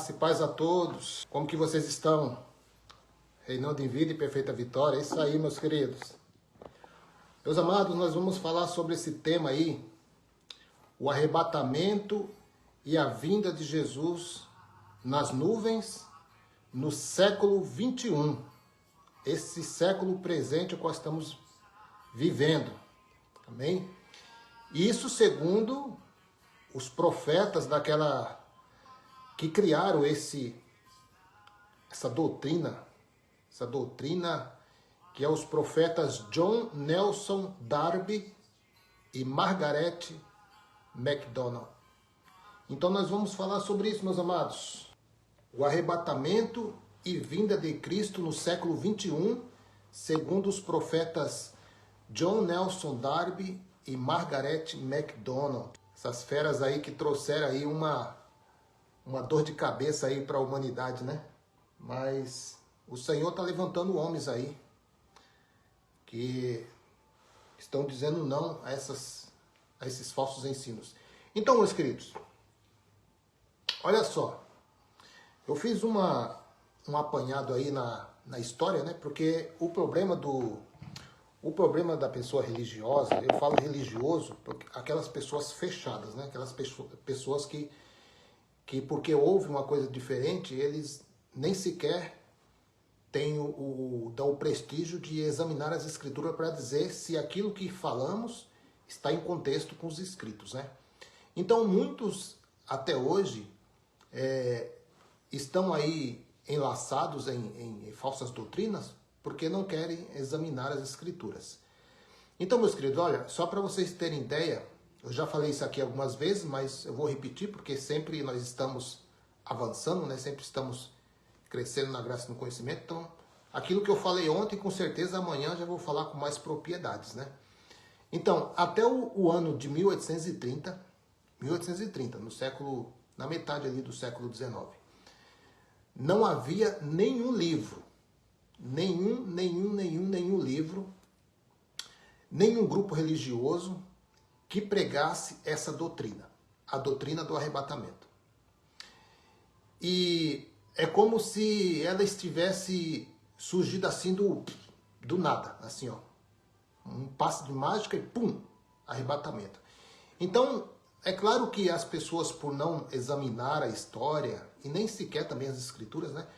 Graça e paz a todos. Como que vocês estão? Reinando em vida e perfeita vitória. É isso aí, meus queridos. Meus amados, nós vamos falar sobre esse tema aí, o arrebatamento e a vinda de Jesus nas nuvens no século 21. Esse século presente que nós estamos vivendo. Amém? Isso segundo os profetas que criaram essa doutrina que é os profetas John Nelson Darby e Margaret MacDonald. Então nós vamos falar sobre isso, meus amados. O arrebatamento e vinda de Cristo no século 21, segundo os profetas John Nelson Darby e Margaret MacDonald. Essas feras aí que trouxeram aí uma dor de cabeça aí para a humanidade, né? Mas o Senhor está levantando homens aí que estão dizendo não a esses falsos ensinos. Então, meus queridos, olha só, eu fiz um apanhado aí na história, né? Porque o problema da pessoa religiosa, eu falo religioso, aquelas pessoas fechadas, né? Aquelas pessoas que porque houve uma coisa diferente, eles nem sequer têm dão o prestígio de examinar as escrituras para dizer se aquilo que falamos está em contexto com os escritos, né? Então muitos até hoje estão aí enlaçados em falsas doutrinas porque não querem examinar as escrituras. Então, meus queridos, olha, só para vocês terem ideia, eu já falei isso aqui algumas vezes, mas eu vou repetir porque sempre nós estamos avançando, né? Sempre estamos crescendo na graça e no conhecimento. Então, aquilo que eu falei ontem, com certeza amanhã já vou falar com mais propriedades, né? Então, até o ano de 1830, na metade ali do século XIX, não havia nenhum livro, nenhum livro, nenhum grupo religioso que pregasse essa doutrina, a doutrina do arrebatamento. E é como se ela estivesse surgido assim do nada, assim, ó. Um passe de mágica e pum, arrebatamento. Então, é claro que as pessoas, por não examinar a história e nem sequer também as escrituras, né,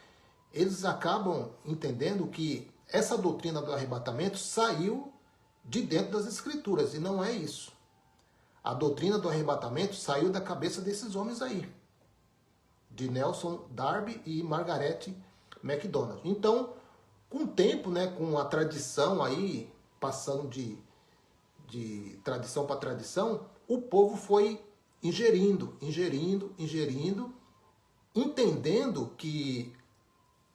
eles acabam entendendo que essa doutrina do arrebatamento saiu de dentro das escrituras, e não é isso. A doutrina do arrebatamento saiu da cabeça desses homens aí, de Nelson Darby e Margaret MacDonald. Então, com o tempo, né, com a tradição aí, passando de tradição para tradição, o povo foi ingerindo, entendendo que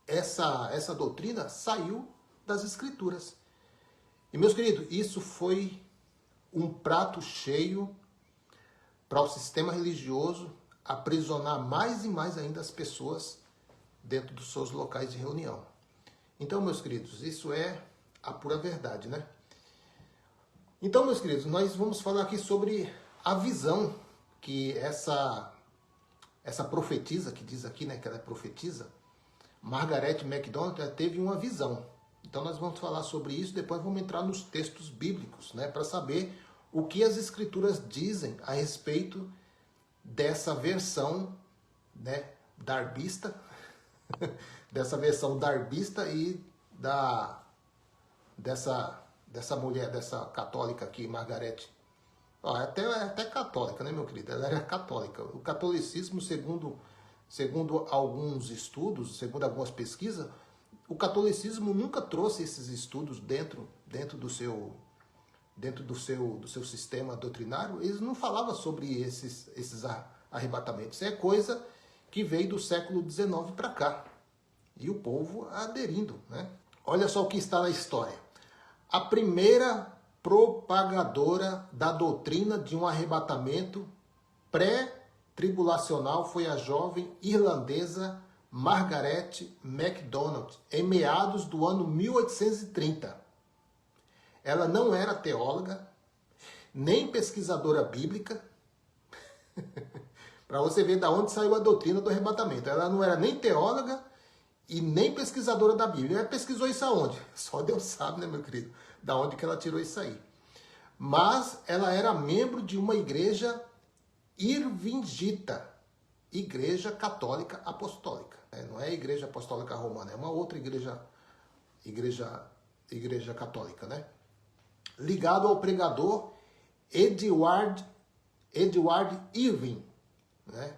essa doutrina saiu das escrituras. E, meus queridos, isso foi um prato cheio para o sistema religioso aprisionar mais e mais ainda as pessoas dentro dos seus locais de reunião. Então, meus queridos, isso é a pura verdade, né? Então, meus queridos, nós vamos falar aqui sobre a visão que essa profetisa, que diz aqui, né, que ela é profetisa, Margaret MacDonald, teve uma visão. Então nós vamos falar sobre isso, depois vamos entrar nos textos bíblicos, né, para saber o que as escrituras dizem a respeito dessa versão, né, darbista, dessa versão darbista e dessa mulher, dessa católica aqui, Margaret. Ó, é até católica, né, meu querido? Ela era católica. O catolicismo, segundo alguns estudos, segundo algumas pesquisas, o catolicismo nunca trouxe esses estudos dentro do seu sistema doutrinário. Eles não falavam sobre esses arrebatamentos. É coisa que veio do século XIX para cá. E o povo aderindo, né? Olha só o que está na história. A primeira propagadora da doutrina de um arrebatamento pré-tribulacional foi a jovem irlandesa Margaret MacDonald, em meados do ano 1830. Ela não era teóloga, nem pesquisadora bíblica, Para você ver da onde saiu a doutrina do arrebatamento. Ela não era nem teóloga e nem pesquisadora da Bíblia. Ela pesquisou isso aonde? Só Deus sabe, né, meu querido? Da onde que ela tirou isso aí. Mas ela era membro de uma igreja irvingita, igreja católica apostólica. Não é a igreja apostólica romana, é uma outra igreja católica, né? Ligado ao pregador Edward Irving, né?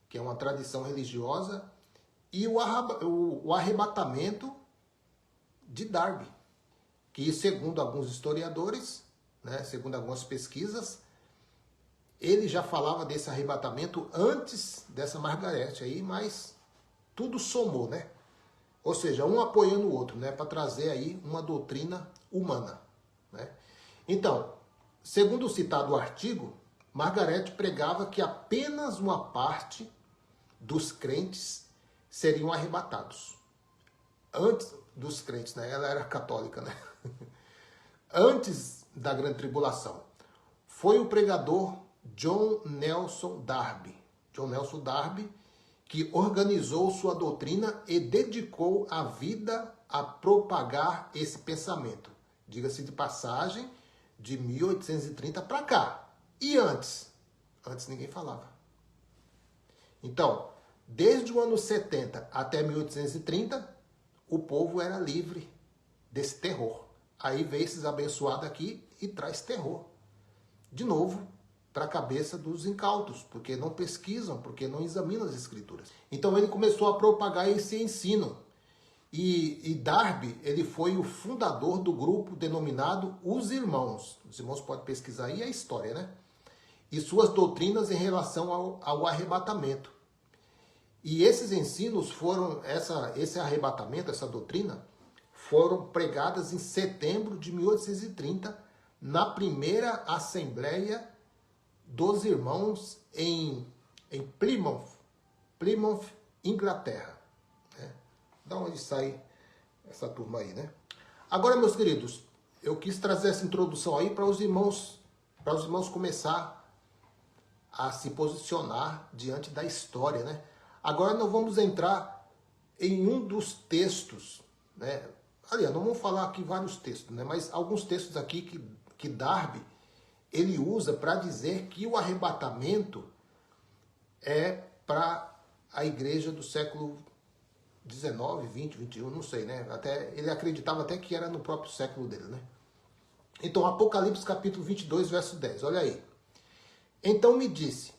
Que é uma tradição religiosa, e o arrebatamento de Darby, que segundo alguns historiadores, né, segundo algumas pesquisas, ele já falava desse arrebatamento antes dessa Margarete aí, mas tudo somou, né? Ou seja, um apoiando o outro, né, para trazer aí uma doutrina humana, né? Então, segundo o citado artigo, Margarete pregava que apenas uma parte dos crentes seriam arrebatados. Antes dos crentes, né? Ela era católica, né? Antes da grande tribulação. Foi o pregador John Nelson Darby. John Nelson Darby, que organizou sua doutrina e dedicou a vida a propagar esse pensamento. Diga-se de passagem, de 1830 para cá. E antes? Antes ninguém falava. Então, desde o ano 70 até 1830, o povo era livre desse terror. Aí veio esses abençoados aqui e traz terror. De novo, para a cabeça dos incautos, porque não pesquisam, porque não examinam as escrituras. Então ele começou a propagar esse ensino. E Darby, ele foi o fundador do grupo denominado Os Irmãos. Os irmãos podem pesquisar aí a história, né? E suas doutrinas em relação ao arrebatamento. E esses ensinos foram, esse arrebatamento, essa doutrina, foram pregadas em setembro de 1830, na primeira Assembleia dos Irmãos em Plymouth, Inglaterra. Né? Da onde sai essa turma aí, né? Agora, meus queridos, eu quis trazer essa introdução aí para os irmãos começar a se posicionar diante da história, né? Agora nós vamos entrar em um dos textos, né? Aliás, não vamos falar aqui vários textos, né? Mas alguns textos aqui que Darby ele usa para dizer que o arrebatamento é para a igreja do século 19, 20, 21, não sei, né? Ele acreditava até que era no próprio século dele, né? Então, Apocalipse capítulo 22, verso 10, olha aí. Então me disse,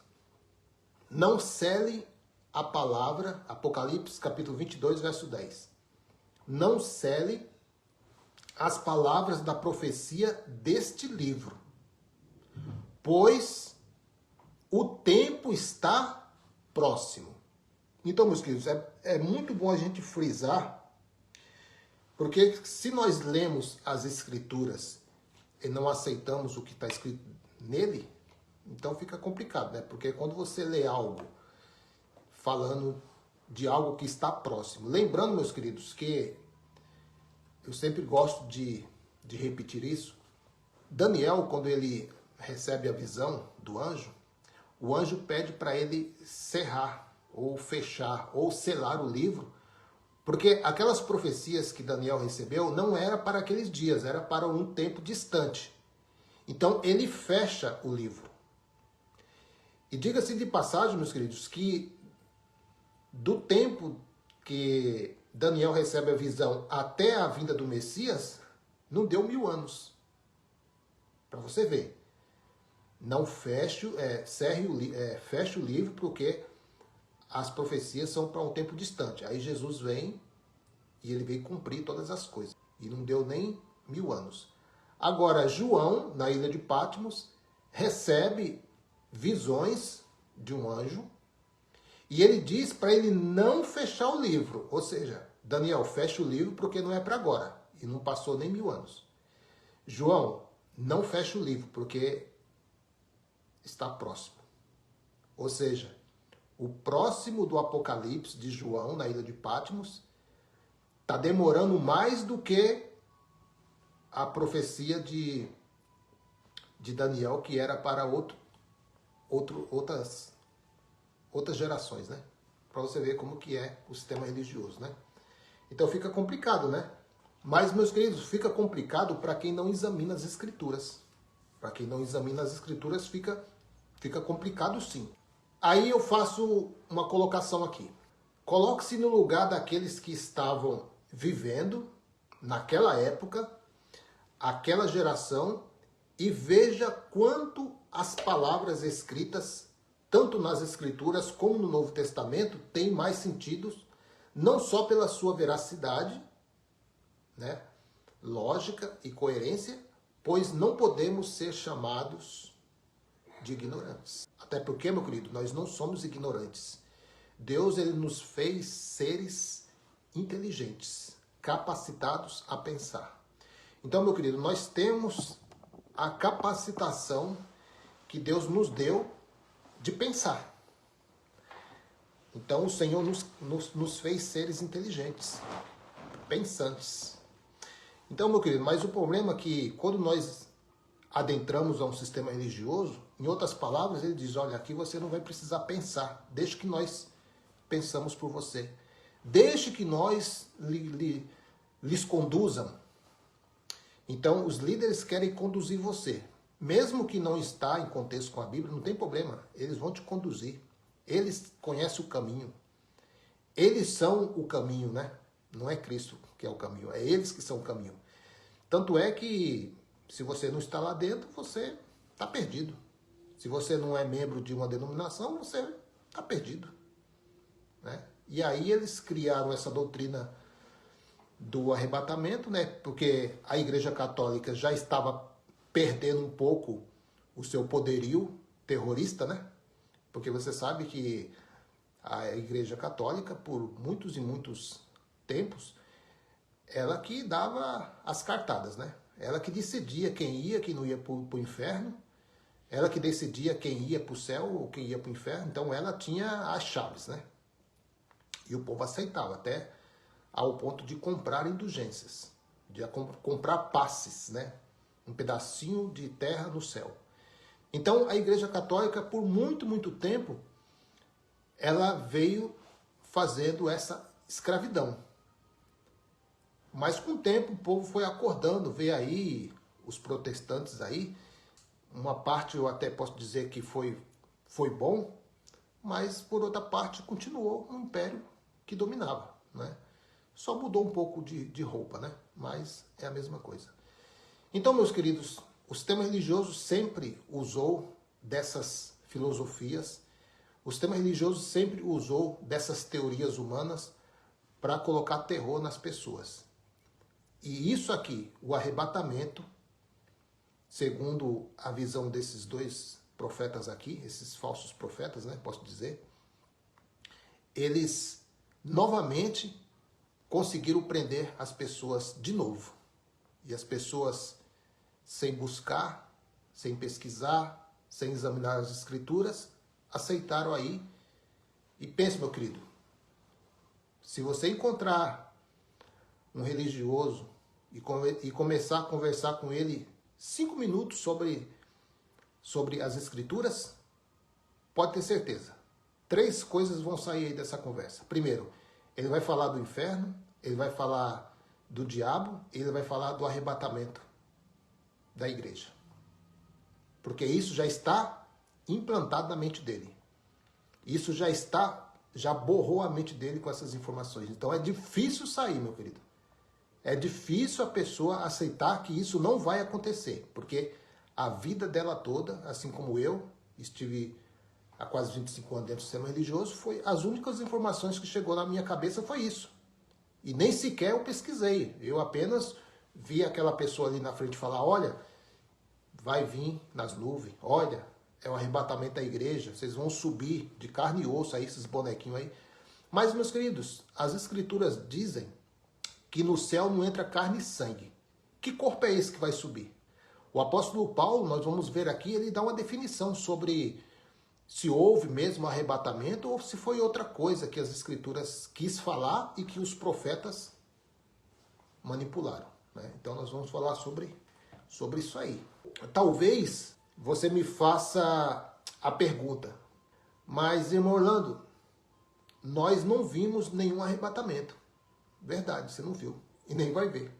não cele a palavra, Apocalipse capítulo 22, verso 10. Não cele as palavras da profecia deste livro, pois o tempo está próximo. Então, meus queridos, é muito bom a gente frisar, porque se nós lemos as Escrituras e não aceitamos o que está escrito nele, então fica complicado, né? Porque quando você lê algo falando de algo que está próximo, lembrando, meus queridos, que eu sempre gosto de repetir isso, Daniel, quando ele recebe a visão do anjo, o anjo pede para ele cerrar, ou fechar, ou selar o livro, porque aquelas profecias que Daniel recebeu não era para aqueles dias, era para um tempo distante. Então ele fecha o livro. E diga-se de passagem, meus queridos, que do tempo que Daniel recebe a visão até a vinda do Messias, não deu 1000 anos. Para você ver. Não feche o livro, porque as profecias são para um tempo distante. Aí Jesus vem e ele veio cumprir todas as coisas. E não deu nem 1000 anos. Agora, João, na ilha de Patmos, recebe visões de um anjo e ele diz para ele não fechar o livro. Ou seja, Daniel, fecha o livro porque não é para agora. E não passou nem 1000 anos. João, não fecha o livro porque está próximo. Ou seja, o próximo do Apocalipse de João, na ilha de Patmos, está demorando mais do que a profecia de Daniel, que era para outras outras gerações, né? Para você ver como que é o sistema religioso, né? Então fica complicado, né? Mas, meus queridos, fica complicado para quem não examina as escrituras. Para quem não examina as escrituras, fica complicado sim. Aí eu faço uma colocação aqui. Coloque-se no lugar daqueles que estavam vivendo naquela época, aquela geração, e veja quanto as palavras escritas, tanto nas Escrituras como no Novo Testamento, têm mais sentido, não só pela sua veracidade, né, lógica e coerência, pois não podemos ser chamados de ignorantes. Até porque, meu querido, nós não somos ignorantes. Deus, ele nos fez seres inteligentes, capacitados a pensar. Então, meu querido, nós temos a capacitação que Deus nos deu de pensar. Então, o Senhor nos fez seres inteligentes, pensantes. Então, meu querido, mas o problema é que quando nós adentramos a um sistema religioso, em outras palavras, ele diz, olha, aqui você não vai precisar pensar, deixe que nós pensamos por você. Deixe que nós lhes conduzam. Então, os líderes querem conduzir você. Mesmo que não está em contexto com a Bíblia, não tem problema. Eles vão te conduzir. Eles conhecem o caminho. Eles são o caminho, né? Não é Cristo que é o caminho, é eles que são o caminho. Tanto é que, se você não está lá dentro, você está perdido. Se você não é membro de uma denominação, você está perdido, né? E aí eles criaram essa doutrina do arrebatamento, né? Porque a Igreja Católica já estava perdendo um pouco o seu poderio terrorista, né? Porque você sabe que a Igreja Católica, por muitos e muitos tempos, ela que dava as cartadas, né? Ela que decidia quem não ia para o inferno, ela que decidia quem ia para o céu ou quem ia para o inferno, então ela tinha as chaves, né? E o povo aceitava, até ao ponto de comprar indulgências, de comprar passes, né? Um pedacinho de terra no céu. Então, a Igreja Católica, por muito, muito tempo, ela veio fazendo essa escravidão. Mas com o tempo o povo foi acordando, veio aí os protestantes aí, uma parte eu até posso dizer que foi bom, mas por outra parte continuou um império que dominava, né? Só mudou um pouco de roupa, né? Mas é a mesma coisa. Então, meus queridos, o sistema religioso sempre usou dessas filosofias, o sistema religioso sempre usou dessas teorias humanas para colocar terror nas pessoas. E isso aqui, o arrebatamento, segundo a visão desses dois profetas aqui, esses falsos profetas, né, posso dizer, eles novamente conseguiram prender as pessoas de novo. E as pessoas, sem buscar, sem pesquisar, sem examinar as escrituras, aceitaram aí. E pense, meu querido, se você encontrar um religioso e começar a conversar com ele 5 minutos sobre as escrituras, pode ter certeza. 3 coisas vão sair aí dessa conversa. Primeiro, ele vai falar do inferno, ele vai falar do diabo, ele vai falar do arrebatamento da igreja. Porque isso já está implantado na mente dele. Isso já borrou a mente dele com essas informações. Então é difícil sair, meu querido. É difícil a pessoa aceitar que isso não vai acontecer, porque a vida dela toda, assim como eu, estive há quase 25 anos dentro do sistema religioso, foi as únicas informações que chegou na minha cabeça foi isso. E nem sequer eu pesquisei. Eu apenas vi aquela pessoa ali na frente falar, olha, vai vir nas nuvens, olha, é o arrebatamento da igreja, vocês vão subir de carne e osso aí, esses bonequinhos aí. Mas, meus queridos, as escrituras dizem que no céu não entra carne e sangue. Que corpo é esse que vai subir? O apóstolo Paulo, nós vamos ver aqui, ele dá uma definição sobre se houve mesmo arrebatamento ou se foi outra coisa que as escrituras quis falar e que os profetas manipularam, né? Então nós vamos falar sobre isso aí. Talvez você me faça a pergunta, Mas, irmão Orlando, nós não vimos nenhum arrebatamento. Verdade, você não viu. E nem vai ver.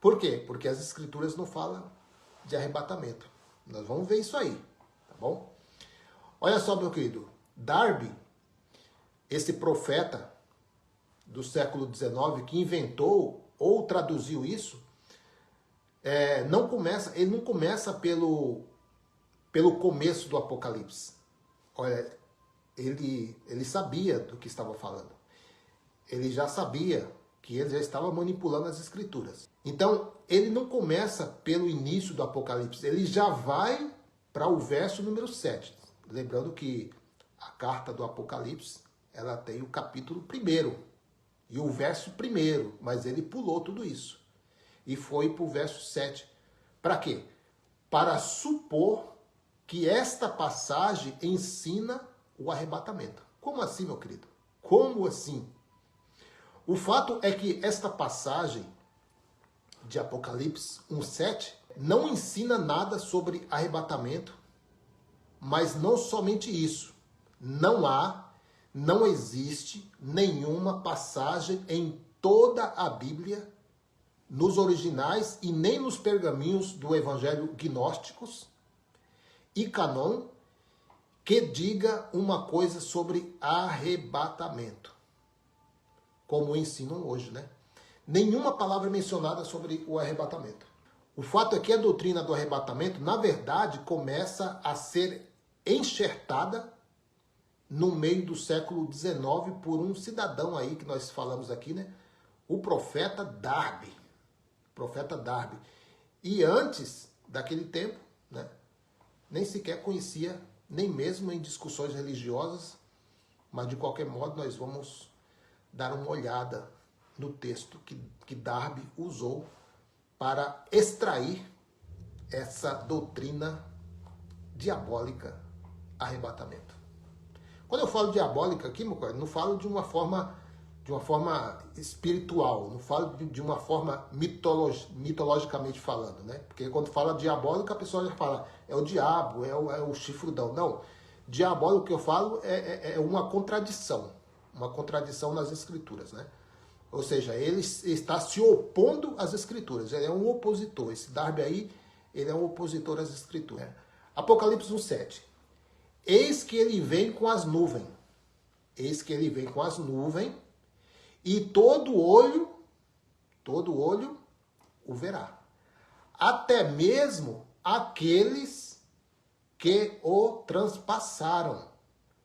Por quê? Porque as escrituras não falam de arrebatamento. Nós vamos ver isso aí, tá bom? Olha só, meu querido. Darby, esse profeta do século XIX que inventou ou traduziu isso, ele não começa pelo começo do Apocalipse. Olha, ele sabia do que estava falando. Ele já sabia que ele já estava manipulando as escrituras. Então, ele não começa pelo início do Apocalipse, ele já vai para o verso número 7. Lembrando que a carta do Apocalipse, ela tem o capítulo 1 e o verso 1, mas ele pulou tudo isso e foi para o verso 7. Para quê? Para supor que esta passagem ensina o arrebatamento. Como assim, meu querido? Como assim? O fato é que esta passagem de Apocalipse 1:7 não ensina nada sobre arrebatamento, mas não somente isso. Não existe nenhuma passagem em toda a Bíblia, nos originais e nem nos pergaminhos do Evangelho gnósticos e Canon, que diga uma coisa sobre arrebatamento, como ensinam hoje, né? Nenhuma palavra mencionada sobre o arrebatamento. O fato é que a doutrina do arrebatamento, na verdade, começa a ser enxertada no meio do século XIX por um cidadão aí, que nós falamos aqui, né? O profeta Darby. Profeta Darby. E antes daquele tempo, né? Nem sequer conhecia, nem mesmo em discussões religiosas, mas de qualquer modo nós vamos dar uma olhada no texto que Darby usou para extrair essa doutrina diabólica, arrebatamento. Quando eu falo diabólica aqui, meu cara, não falo de uma forma espiritual, não falo de uma forma mitologicamente falando, né? Porque quando fala diabólica, a pessoa já fala, é o diabo, é o chifrudão. Não, diabólico que eu falo é uma contradição nas escrituras, né? Ou seja, ele está se opondo às escrituras, ele é um opositor. Esse Darby aí, ele é um opositor às escrituras. Apocalipse 1:7. Eis que ele vem com as nuvens. Eis que ele vem com as nuvens, e todo olho o verá. Até mesmo aqueles que o transpassaram.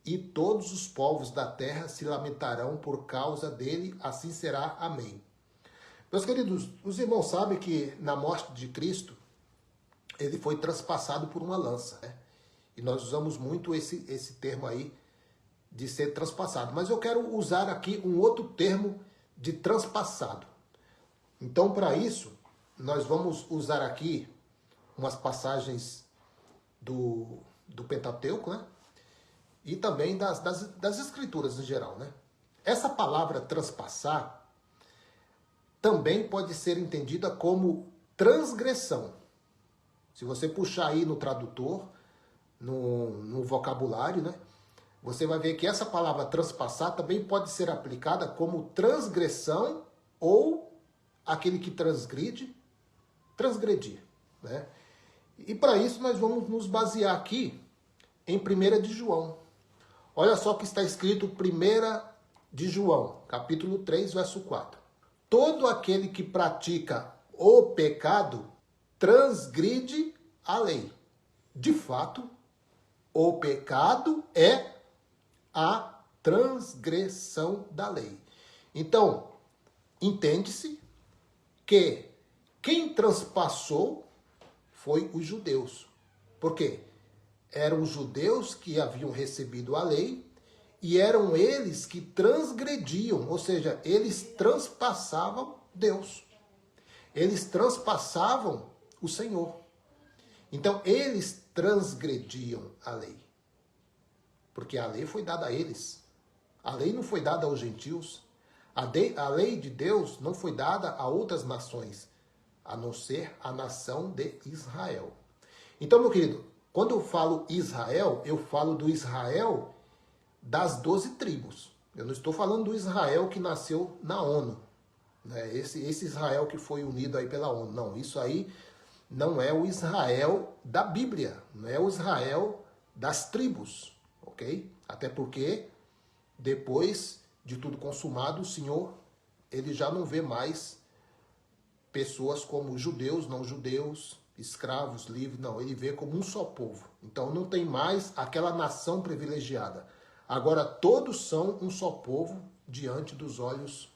E todos os povos da terra se lamentarão por causa dele, assim será. Amém. Meus queridos, os irmãos sabem que na morte de Cristo, ele foi transpassado por uma lança, né? E nós usamos muito esse termo aí, de ser transpassado. Mas eu quero usar aqui um outro termo de transpassado. Então, para isso, nós vamos usar aqui umas passagens do Pentateuco, né? E também das escrituras em geral, né? Essa palavra transpassar também pode ser entendida como transgressão. Se você puxar aí no tradutor, no vocabulário, né? Você vai ver que essa palavra transpassar também pode ser aplicada como transgressão ou aquele que transgredir, né? E para isso nós vamos nos basear aqui em 1 de João. Olha só o que está escrito 1 de João, capítulo 3, verso 4. Todo aquele que pratica o pecado transgride a lei. De fato, o pecado é a transgressão da lei. Então, entende-se que quem transpassou foi os judeus. Por quê? Eram os judeus que haviam recebido a lei e eram eles que transgrediam, ou seja, eles transpassavam Deus. Eles transpassavam o Senhor. Então, eles transgrediam a lei. Porque a lei foi dada a eles. A lei não foi dada aos gentios. A lei de Deus não foi dada a outras nações, a não ser a nação de Israel. Então, meu querido, Quando eu falo Israel, eu falo do Israel das 12 tribos. Eu não estou falando do Israel que nasceu na ONU, né? Esse Israel que foi unido aí pela ONU. Não, isso aí não é o Israel da Bíblia, não é o Israel das tribos, ok? Até porque depois de tudo consumado, o Senhor, ele já não vê mais pessoas como judeus, não judeus, escravos, livres, não, ele vê como um só povo. Então não tem mais aquela nação privilegiada. Agora todos são um só povo diante dos olhos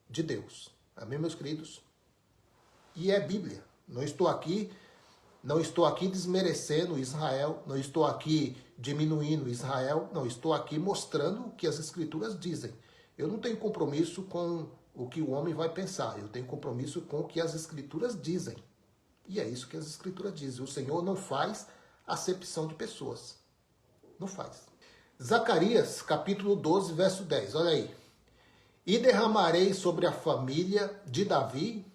de Deus. Amém, meus queridos? E é Bíblia. Não estou aqui desmerecendo Israel, não estou aqui diminuindo Israel, não, estou aqui mostrando o que as Escrituras dizem. Eu não tenho compromisso com o que o homem vai pensar, eu tenho compromisso com o que as Escrituras dizem. E é isso que as Escrituras dizem. O Senhor não faz acepção de pessoas. Não faz. Zacarias, capítulo 12, verso 10, olha aí. E derramarei sobre a família de Davi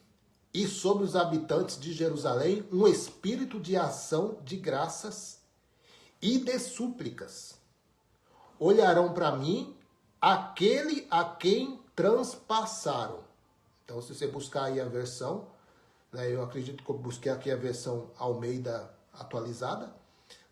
e sobre os habitantes de Jerusalém um espírito de ação de graças e de súplicas. Olharão para mim aquele a quem transpassaram. Então, se você buscar aí a versão, né, eu acredito que eu busquei aqui a versão Almeida atualizada,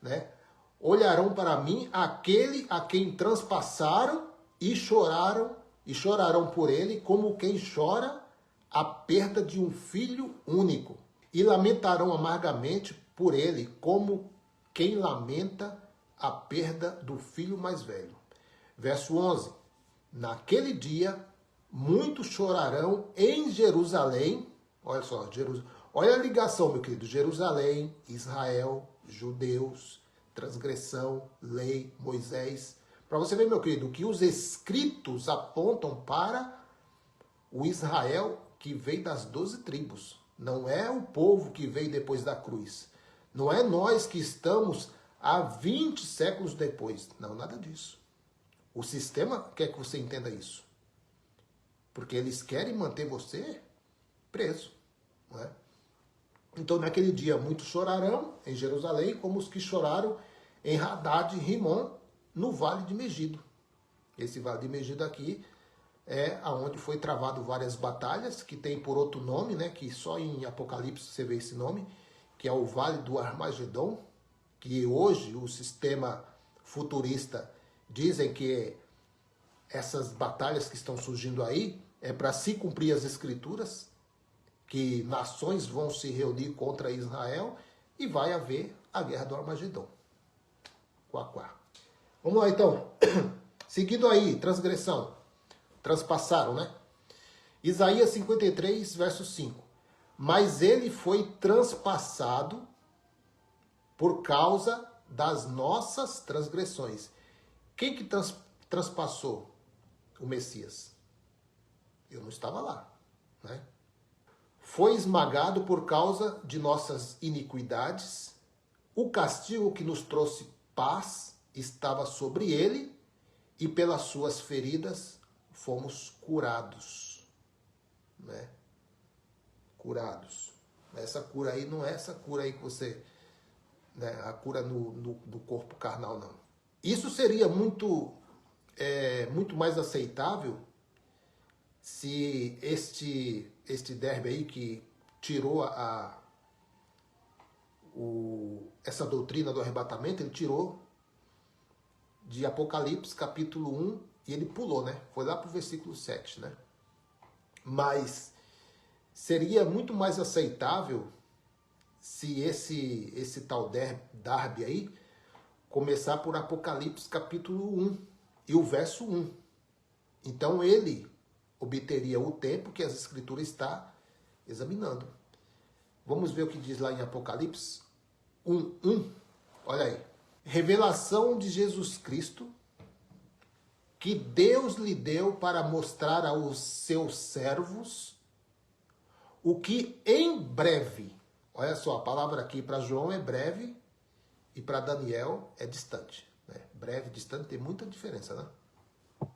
né? Olharão para mim aquele a quem transpassaram e chorarão por ele como quem chora a perda de um filho único, e lamentarão amargamente por ele, como quem lamenta a perda do filho mais velho. Verso 11. Naquele dia, muitos chorarão em Jerusalém. Olha só, olha a ligação, meu querido. Jerusalém, Israel, judeus, transgressão, lei, Moisés. Para você ver, meu querido, que os escritos apontam para o Israel que veio das 12 tribos. Não é o povo que veio depois da cruz. Não é nós que estamos há 20 séculos depois. Não, nada disso. O sistema quer que você entenda isso. Porque eles querem manter você preso. Não é? Então, naquele dia, muitos chorarão em Jerusalém, como os que choraram em Hadad e Rimon, no Vale de Megido. Esse Vale de Megido aqui é aonde foi travado várias batalhas, que tem por outro nome, né, que só em Apocalipse você vê esse nome, que é o Vale do Armagedon, que hoje o sistema futurista dizem que essas batalhas que estão surgindo aí é para se cumprir as escrituras, que nações vão se reunir contra Israel e vai haver a guerra do Armagedon. Quá. Vamos lá então. Seguindo aí, transgressão. Transpassaram, né? Isaías 53, verso 5. Mas ele foi transpassado por causa das nossas transgressões. Quem que transpassou o Messias? Eu não estava lá, né? Foi esmagado por causa de nossas iniquidades. O castigo que nos trouxe paz estava sobre ele, e pelas suas feridas fomos curados, né? Curados. Essa cura aí não é essa cura aí que você, né, a cura no corpo carnal, não. Isso seria muito mais aceitável se este derbe aí que tirou essa doutrina do arrebatamento, ele tirou de Apocalipse capítulo 1 e ele pulou, né? Foi lá para o versículo 7, né? Mas seria muito mais aceitável se esse tal derbe aí começar por Apocalipse capítulo 1 e o verso 1. Então ele obteria o tempo que as escrituras está examinando. Vamos ver o que diz lá em Apocalipse 1:1. Olha aí. Revelação de Jesus Cristo, que Deus lhe deu para mostrar aos seus servos o que em breve, olha só, a palavra aqui para João é breve e para Daniel é distante. Né? Breve e distante tem muita diferença, né?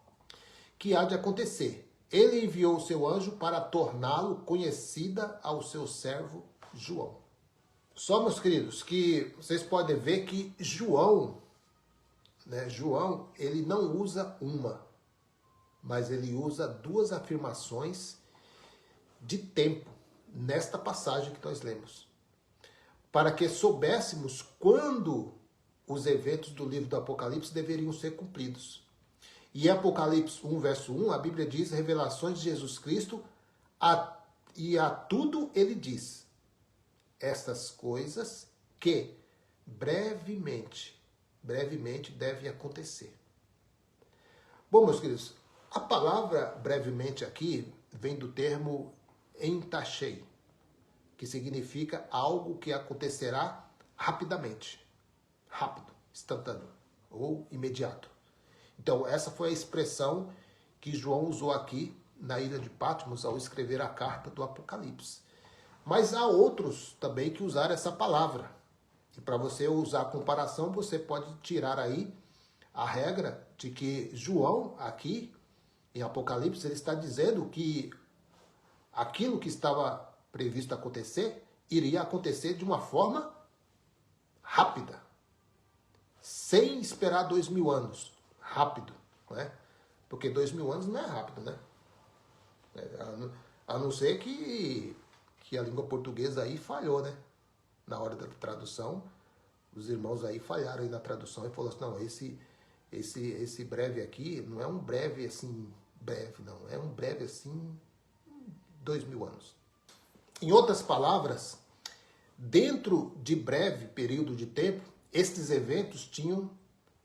Que há de acontecer. Ele enviou o seu anjo para torná-lo conhecida ao seu servo João. Só, meus queridos, que vocês podem ver que João, ele não usa uma, mas ele usa duas afirmações de tempo nesta passagem que nós lemos, para que soubéssemos quando os eventos do livro do Apocalipse deveriam ser cumpridos. E em Apocalipse 1, verso 1, a Bíblia diz, revelações de Jesus Cristo, e a tudo ele diz, estas coisas que brevemente devem acontecer. Bom, meus queridos, a palavra brevemente aqui vem do termo entachei, que significa algo que acontecerá rapidamente, rápido, instantâneo ou imediato. Então, essa foi a expressão que João usou aqui na ilha de Patmos ao escrever a carta do Apocalipse. Mas há outros também que usaram essa palavra. E para você usar a comparação, você pode tirar aí a regra de que João, aqui em Apocalipse, ele está dizendo que aquilo que estava previsto acontecer, iria acontecer de uma forma rápida, sem esperar 2000 anos. Rápido, né? Porque 2000 anos não é rápido, né? A não ser que a língua portuguesa aí falhou, né? Na hora da tradução, os irmãos aí falharam aí na tradução e falaram assim, não, esse breve aqui não é um breve assim, breve, não. É um breve assim, 2000 anos. Em outras palavras, dentro de breve período de tempo, estes eventos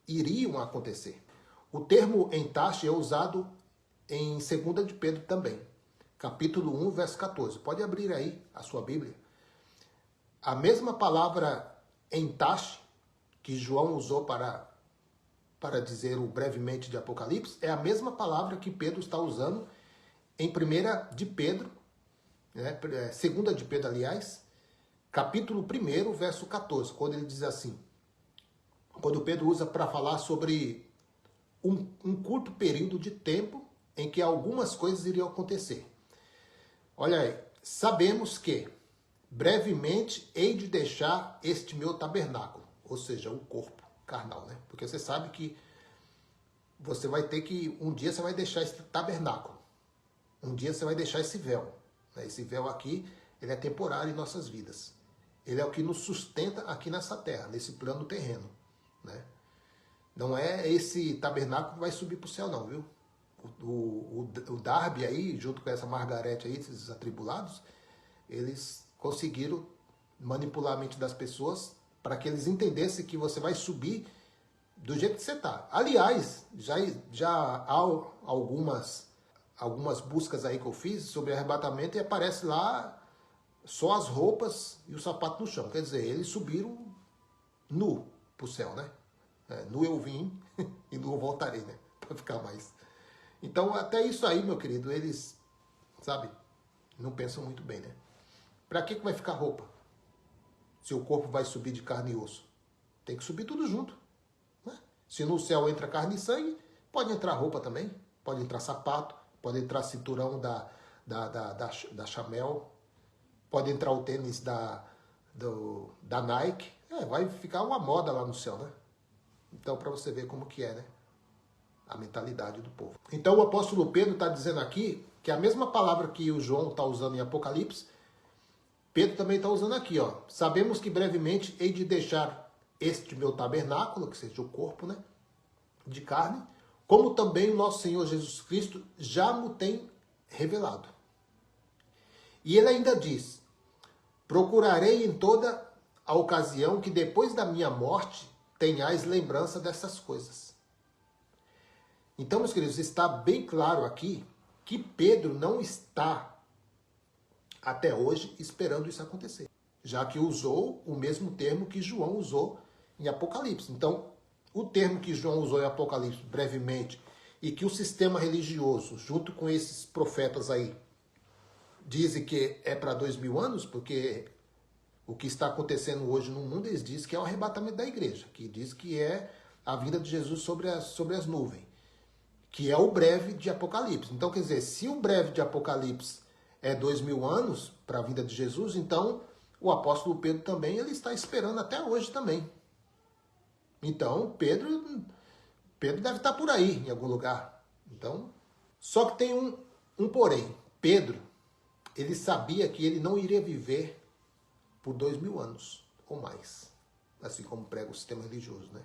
iriam acontecer. O termo entache é usado em 2 de Pedro também, capítulo 1, verso 14. Pode abrir aí a sua Bíblia. A mesma palavra entache que João usou para dizer o brevemente de Apocalipse é a mesma palavra que Pedro está usando em 1 de Pedro, 2 de Pedro, aliás, capítulo 1, verso 14, quando ele diz assim, quando Pedro usa para falar sobre um curto período de tempo em que algumas coisas iriam acontecer. Olha aí, sabemos que brevemente hei de deixar este meu tabernáculo, ou seja, o corpo carnal, né? Porque você sabe que você vai ter que, um dia você vai deixar esse tabernáculo, um dia você vai deixar esse véu. Esse véu aqui, ele é temporário em nossas vidas. Ele é o que nos sustenta aqui nessa terra, nesse plano terreno, né? Não é esse tabernáculo que vai subir para o céu, não, viu? O Darby aí, junto com essa Margarete aí, esses atribulados, eles conseguiram manipular a mente das pessoas para que eles entendessem que você vai subir do jeito que você está. Aliás, já há algumas buscas aí que eu fiz sobre arrebatamento e aparece lá só as roupas e o sapato no chão. Quer dizer, eles subiram nu para o céu, né? Nu eu vim e nu eu voltarei, né? Para ficar mais. Então, até isso aí, meu querido, eles, sabe, não pensam muito bem, né? Para que vai ficar roupa? Se o corpo vai subir de carne e osso. Tem que subir tudo junto, né? Se no céu entra carne e sangue, pode entrar roupa também, pode entrar sapato, pode entrar cinturão da Chamel, pode entrar o tênis da Nike. Vai ficar uma moda lá no céu, né? Então, para você ver como que é, né? A mentalidade do povo. Então, o apóstolo Pedro está dizendo aqui que a mesma palavra que o João está usando em Apocalipse, Pedro também está usando aqui, ó. Sabemos que brevemente hei de deixar este meu tabernáculo, que seja o corpo, né? De carne, como também o nosso Senhor Jesus Cristo já me tem revelado. E ele ainda diz, procurarei em toda a ocasião que depois da minha morte tenhais lembrança dessas coisas. Então, meus queridos, está bem claro aqui que Pedro não está, até hoje, esperando isso acontecer, já que usou o mesmo termo que João usou em Apocalipse. Então, o termo que João usou em Apocalipse brevemente e que o sistema religioso, junto com esses profetas aí, dizem que é para 2000 anos, porque o que está acontecendo hoje no mundo, eles dizem que é o arrebatamento da igreja, que diz que é a vinda de Jesus sobre as nuvens, que é o breve de Apocalipse. Então, quer dizer, se o breve de Apocalipse é 2000 anos para a vinda de Jesus, então o apóstolo Pedro também, ele está esperando até hoje também. Então, Pedro deve estar por aí, em algum lugar. Então, só que tem um porém. Pedro, ele sabia que ele não iria viver por 2000 anos ou mais. Assim como prega o sistema religioso, né?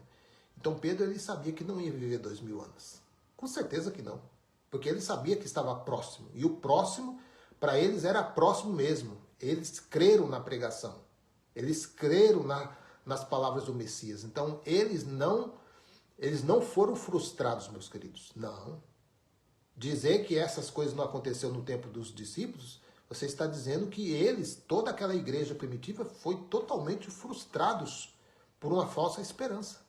Então, Pedro, ele sabia que não ia viver 2000 anos. Com certeza que não. Porque ele sabia que estava próximo. E o próximo, para eles, era próximo mesmo. Eles creram na pregação. Eles creram nas palavras do Messias. Então, eles não foram frustrados, meus queridos. Não. Dizer que essas coisas não aconteceram no tempo dos discípulos, você está dizendo que eles, toda aquela igreja primitiva, foi totalmente frustrados por uma falsa esperança.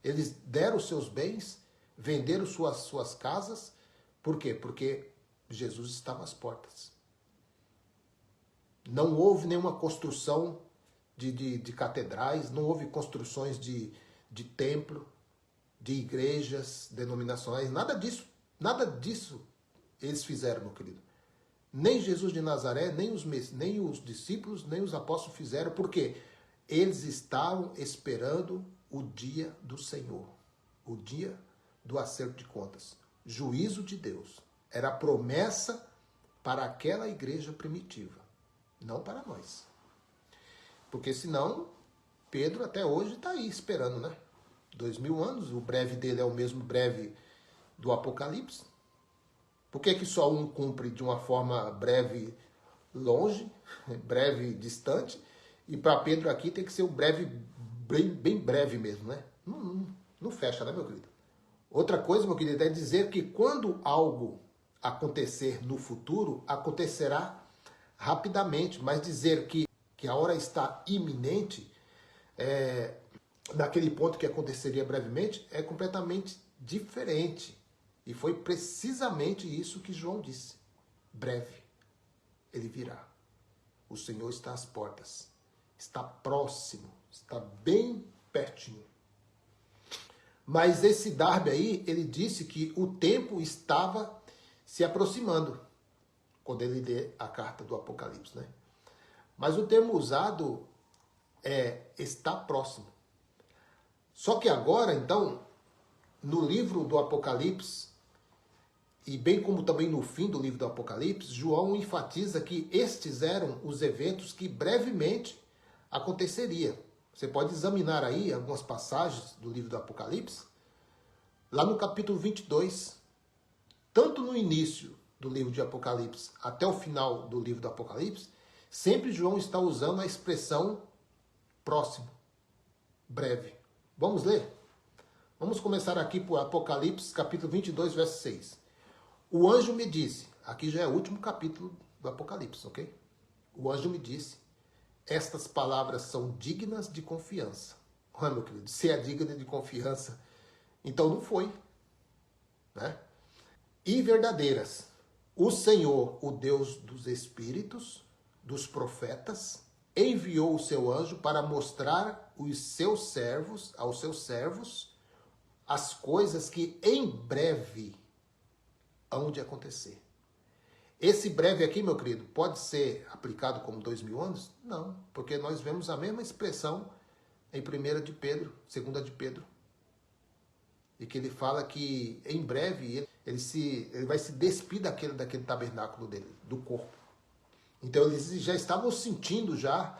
Eles deram os seus bens, venderam suas casas. Por quê? Porque Jesus estava às portas. Não houve nenhuma construção de catedrais, não houve construções de templo, de igrejas denominacionais, nada disso eles fizeram, meu querido. Nem Jesus de Nazaré, nem os discípulos, nem os apóstolos fizeram, porque eles estavam esperando o dia do Senhor, o dia do acerto de contas, juízo de Deus. Era a promessa para aquela igreja primitiva, não para nós. Porque senão, Pedro até hoje está aí esperando, né? 2000 anos, o breve dele é o mesmo breve do Apocalipse. Por que só um cumpre de uma forma breve longe, breve distante, e para Pedro aqui tem que ser o breve, bem breve mesmo, né? Não fecha, né, meu querido? Outra coisa, meu querido, é dizer que quando algo acontecer no futuro, acontecerá rapidamente, mas dizer que a hora está iminente, naquele ponto que aconteceria brevemente, é completamente diferente. E foi precisamente isso que João disse. Breve, ele virá. O Senhor está às portas. Está próximo. Está bem pertinho. Mas esse Darby aí, ele disse que o tempo estava se aproximando. Quando ele lê a carta do Apocalipse, né? Mas o termo usado é está próximo. Só que agora, então, no livro do Apocalipse, e bem como também no fim do livro do Apocalipse, João enfatiza que estes eram os eventos que brevemente aconteceria. Você pode examinar aí algumas passagens do livro do Apocalipse, lá no capítulo 22, tanto no início do livro de Apocalipse até o final do livro do Apocalipse, sempre João está usando a expressão próximo, breve. Vamos ler? Vamos começar aqui por Apocalipse, capítulo 22, verso 6. O anjo me disse, aqui já é o último capítulo do Apocalipse, ok? O anjo me disse, estas palavras são dignas de confiança. Olha, meu querido, se é digna de confiança, então não foi, né? E verdadeiras. O Senhor, o Deus dos espíritos, dos profetas, enviou o seu anjo para mostrar aos seus servos, as coisas que em breve hão de acontecer. Esse breve aqui, meu querido, pode ser aplicado como 2000 anos? Não, porque nós vemos a mesma expressão em 1 de Pedro, 2 de Pedro. E que ele fala que em breve ele vai se despir daquele tabernáculo dele, do corpo. Então eles já estavam sentindo já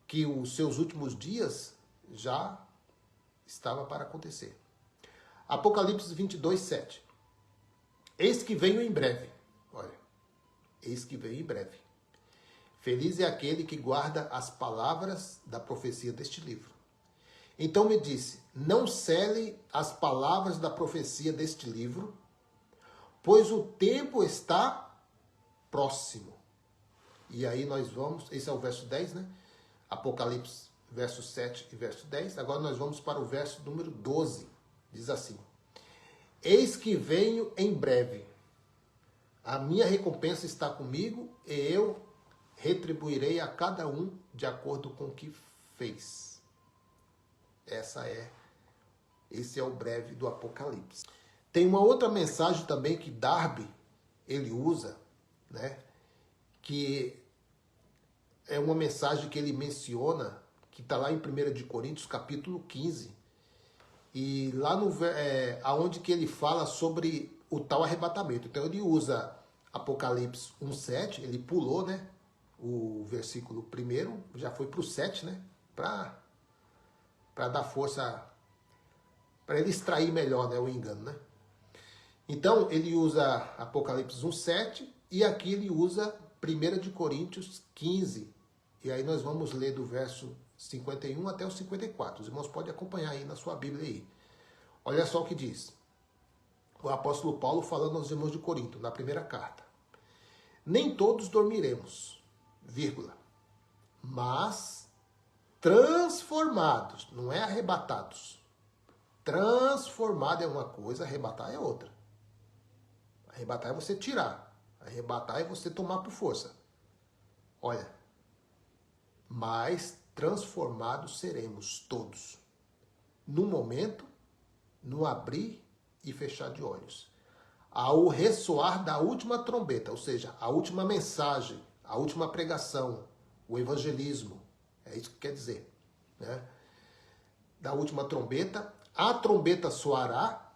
que os seus últimos dias já estava para acontecer. Apocalipse 22, 7. Eis que venho em breve. Olha, eis que venho em breve. Feliz é aquele que guarda as palavras da profecia deste livro. Então me disse, não cele as palavras da profecia deste livro, pois o tempo está próximo. E aí nós vamos, esse é o verso 10, né? Apocalipse, verso 7 e verso 10. Agora nós vamos para o verso número 12. Diz assim, eis que venho em breve. A minha recompensa está comigo e eu retribuirei a cada um de acordo com o que fez. Esse é o breve do Apocalipse. Tem uma outra mensagem também que Darby ele usa, né? Que é uma mensagem que ele menciona, que está lá em 1 de Coríntios, capítulo 15. E lá aonde que ele fala sobre o tal arrebatamento. Então ele usa Apocalipse 1:7, ele pulou, né? O versículo 1, já foi para o 7, né? Para dar força, para ele extrair melhor, né, o engano, né? Então ele usa Apocalipse 1:7 e aqui ele usa 1 de Coríntios 15. E aí nós vamos ler do verso 51 até o 54. Os irmãos podem acompanhar aí na sua Bíblia aí. Olha só o que diz o apóstolo Paulo falando aos irmãos de Corinto, na primeira carta. Nem todos dormiremos, vírgula, mas transformados, não é arrebatados. Transformado é uma coisa, arrebatar é outra. Arrebatar é você tirar. Arrebatar é você tomar por força. Olha, mas transformados seremos todos. No momento, no abrir e fechar de olhos. Ao ressoar da última trombeta, ou seja, a última mensagem, a última pregação, o evangelismo, é isso que quer dizer, né? Da última trombeta, a trombeta soará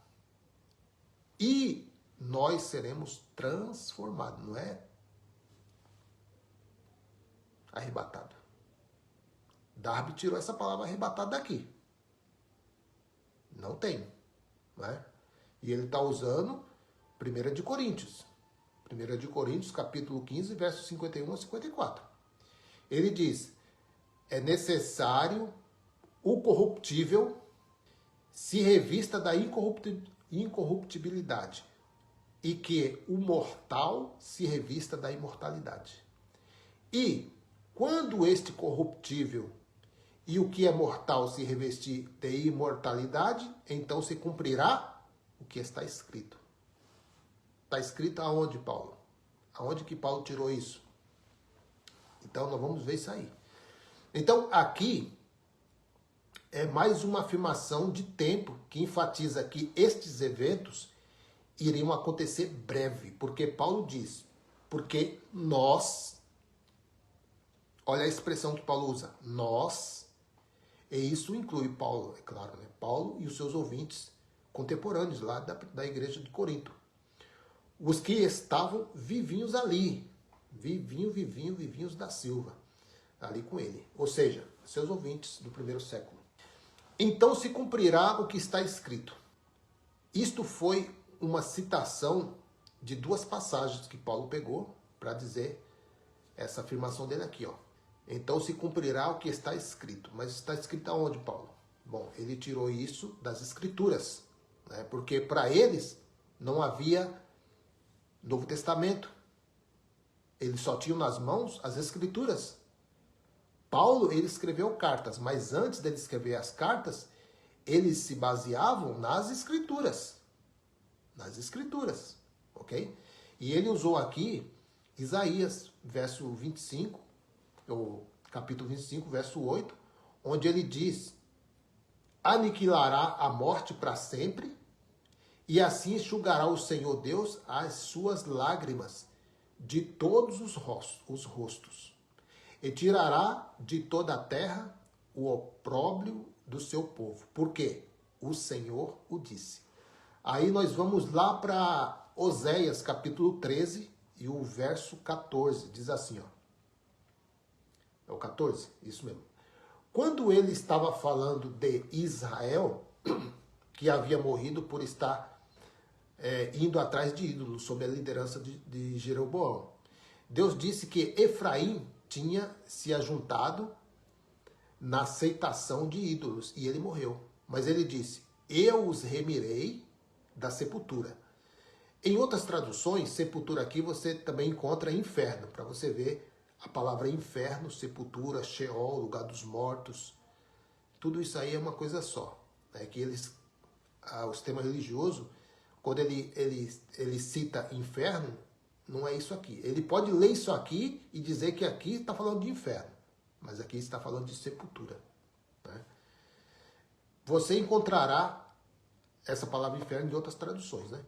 e nós seremos transformados, não é arrebatado. Darby tirou essa palavra arrebatado daqui. Não tem, né? E ele está usando 1 de Coríntios. 1 de Coríntios, capítulo 15, versos 51 a 54. Ele diz, é necessário o corruptível se revista da incorruptibilidade e que o mortal se revista da imortalidade. E quando este corruptível e o que é mortal se revestir de imortalidade, então se cumprirá o que está escrito. Está escrito aonde, Paulo? Aonde que Paulo tirou isso? Então nós vamos ver isso aí. Então aqui é mais uma afirmação de tempo que enfatiza que estes eventos iriam acontecer breve. Porque Paulo diz, porque nós, olha a expressão que Paulo usa, nós, e isso inclui Paulo, é claro, né? Paulo e os seus ouvintes contemporâneos lá da igreja de Corinto. Os que estavam vivinhos ali, vivinhos da Silva, ali com ele. Ou seja, seus ouvintes do primeiro século. Então se cumprirá o que está escrito. Isto foi uma citação de duas passagens que Paulo pegou para dizer essa afirmação dele aqui, ó. Então se cumprirá o que está escrito. Mas está escrito aonde, Paulo? Bom, ele tirou isso das escrituras, né? Porque para eles não havia Novo Testamento. Eles só tinham nas mãos as escrituras. Paulo, ele escreveu cartas, mas antes dele escrever as cartas, eles se baseavam nas escrituras. Nas escrituras, ok? E ele usou aqui Isaías, verso 25, ou capítulo 25, verso 8, onde ele diz, aniquilará a morte para sempre, e assim enxugará o Senhor Deus as suas lágrimas de todos os rostos. E tirará de toda a terra o opróbrio do seu povo. Por quê? O Senhor o disse. Aí nós vamos lá para Oséias, capítulo 13, e o verso 14. Diz assim, ó. É o 14? Isso mesmo. Quando ele estava falando de Israel, que havia morrido por estar indo atrás de ídolos, sob a liderança de Jeroboão, Deus disse que Efraim tinha se ajuntado na aceitação de ídolos, e ele morreu. Mas ele disse, eu os remirei da sepultura. Em outras traduções, sepultura aqui você também encontra inferno, para você ver a palavra inferno, sepultura, Sheol, lugar dos mortos. Tudo isso aí é uma coisa só. É que o sistema religioso, quando ele cita inferno, não é isso aqui. Ele pode ler isso aqui e dizer que aqui está falando de inferno, mas aqui está falando de sepultura, né? Você encontrará essa palavra inferno em outras traduções, né?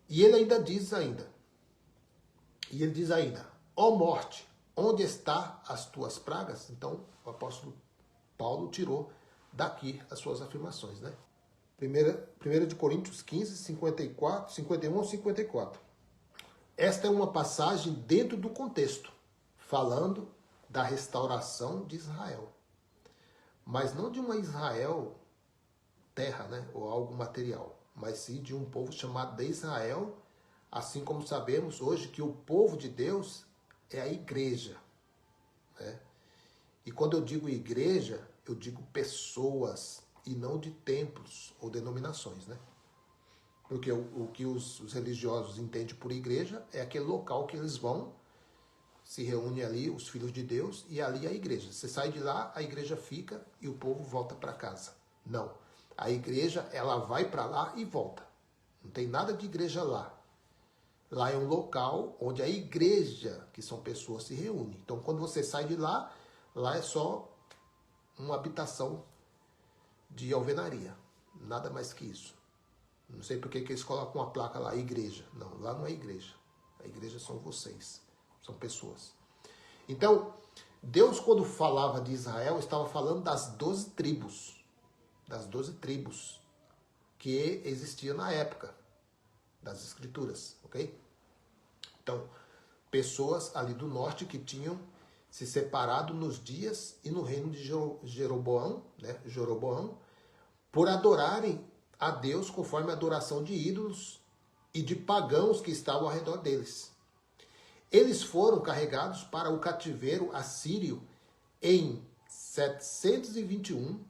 E ele diz ainda, ó morte, onde está as tuas pragas? Então, o apóstolo Paulo tirou daqui as suas afirmações, né? 1 de Coríntios 15, 54, 51 ou 54. Esta é uma passagem dentro do contexto, falando da restauração de Israel. Mas não de uma Israel terra, né? Ou algo material, mas sim de um povo chamado de Israel, assim como sabemos hoje que o povo de Deus é a igreja, né? E quando eu digo igreja, eu digo pessoas e não de templos ou denominações, né? Porque o que os religiosos entendem por igreja é aquele local que eles vão, se reúnem ali, os filhos de Deus, e ali é a igreja. Você sai de lá, a igreja fica e o povo volta para casa. Não. A igreja, ela vai para lá e volta. Não tem nada de igreja lá. Lá é um local onde a igreja, que são pessoas, se reúnem. Então, quando você sai de lá, lá é só uma habitação de alvenaria. Nada mais que isso. Não sei por que eles colocam uma placa lá, igreja. Não, lá não é igreja. A igreja são vocês. São pessoas. Então, Deus, quando falava de Israel, estava falando das 12 tribos. Das 12 tribos que existiam na época das Escrituras, ok? Então, pessoas ali do norte que tinham se separado nos dias e no reino de Jeroboão, né? Jeroboão, por adorarem a Deus conforme a adoração de ídolos e de pagãos que estavam ao redor deles. Eles foram carregados para o cativeiro assírio em 721.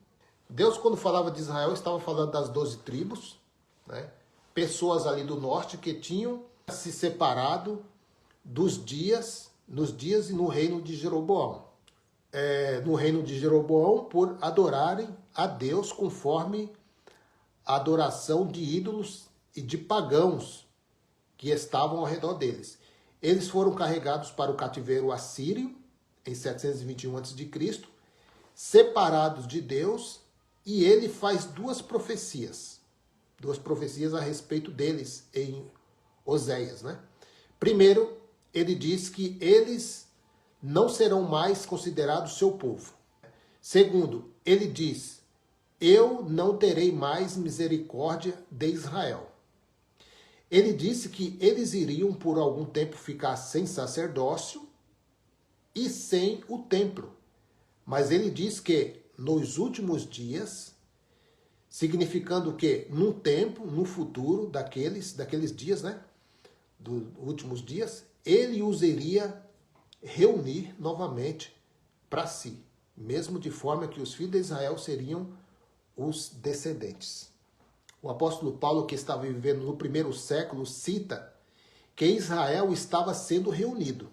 Deus, quando falava de Israel, estava falando das 12 tribos, né? Pessoas ali do norte que tinham se separado nos dias e no reino de Jeroboão. No reino de Jeroboão, por adorarem a Deus conforme a adoração de ídolos e de pagãos que estavam ao redor deles. Eles foram carregados para o cativeiro assírio em 721 a.C., separados de Deus, e ele faz duas profecias a respeito deles em Oséias, né? Primeiro, ele diz que eles não serão mais considerados seu povo. Segundo, ele diz: eu não terei mais misericórdia de Israel. Ele disse que eles iriam por algum tempo ficar sem sacerdócio e sem o templo. Mas ele diz que nos últimos dias, significando que num tempo, no futuro daqueles dias, né? Dos últimos dias, ele os iria reunir novamente para si, mesmo de forma que os filhos de Israel seriam os descendentes. O apóstolo Paulo, que estava vivendo no primeiro século, cita que Israel estava sendo reunido.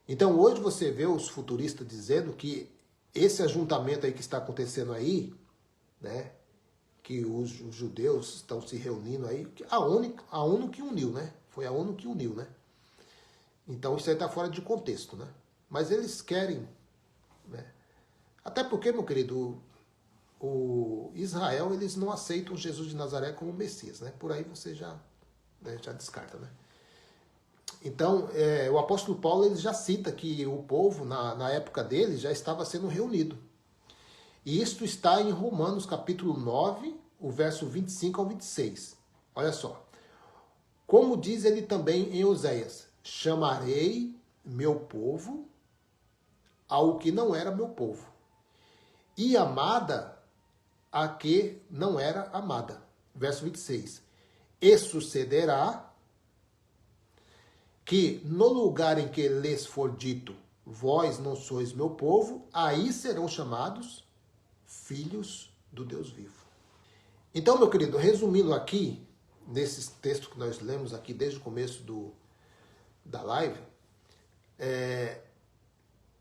Então hoje você vê os futuristas dizendo que esse ajuntamento aí que está acontecendo aí, né, que os judeus estão se reunindo aí, a ONU que uniu, né? Foi a ONU que uniu, né? Então isso aí está fora de contexto, né? Mas eles querem, né? Até porque, meu querido, o Israel, eles não aceitam Jesus de Nazaré como Messias, né? Por aí você já descarta, né? Então, o apóstolo Paulo ele já cita que o povo, na época dele, já estava sendo reunido. E isto está em Romanos capítulo 9, o verso 25 ao 26. Olha só. Como diz ele também em Oséias: chamarei meu povo ao que não era meu povo, e amada a que não era amada. Verso 26. E sucederá que no lugar em que lhes for dito, vós não sois meu povo, aí serão chamados filhos do Deus vivo. Então, meu querido, resumindo aqui, nesses textos que nós lemos aqui desde o começo da live,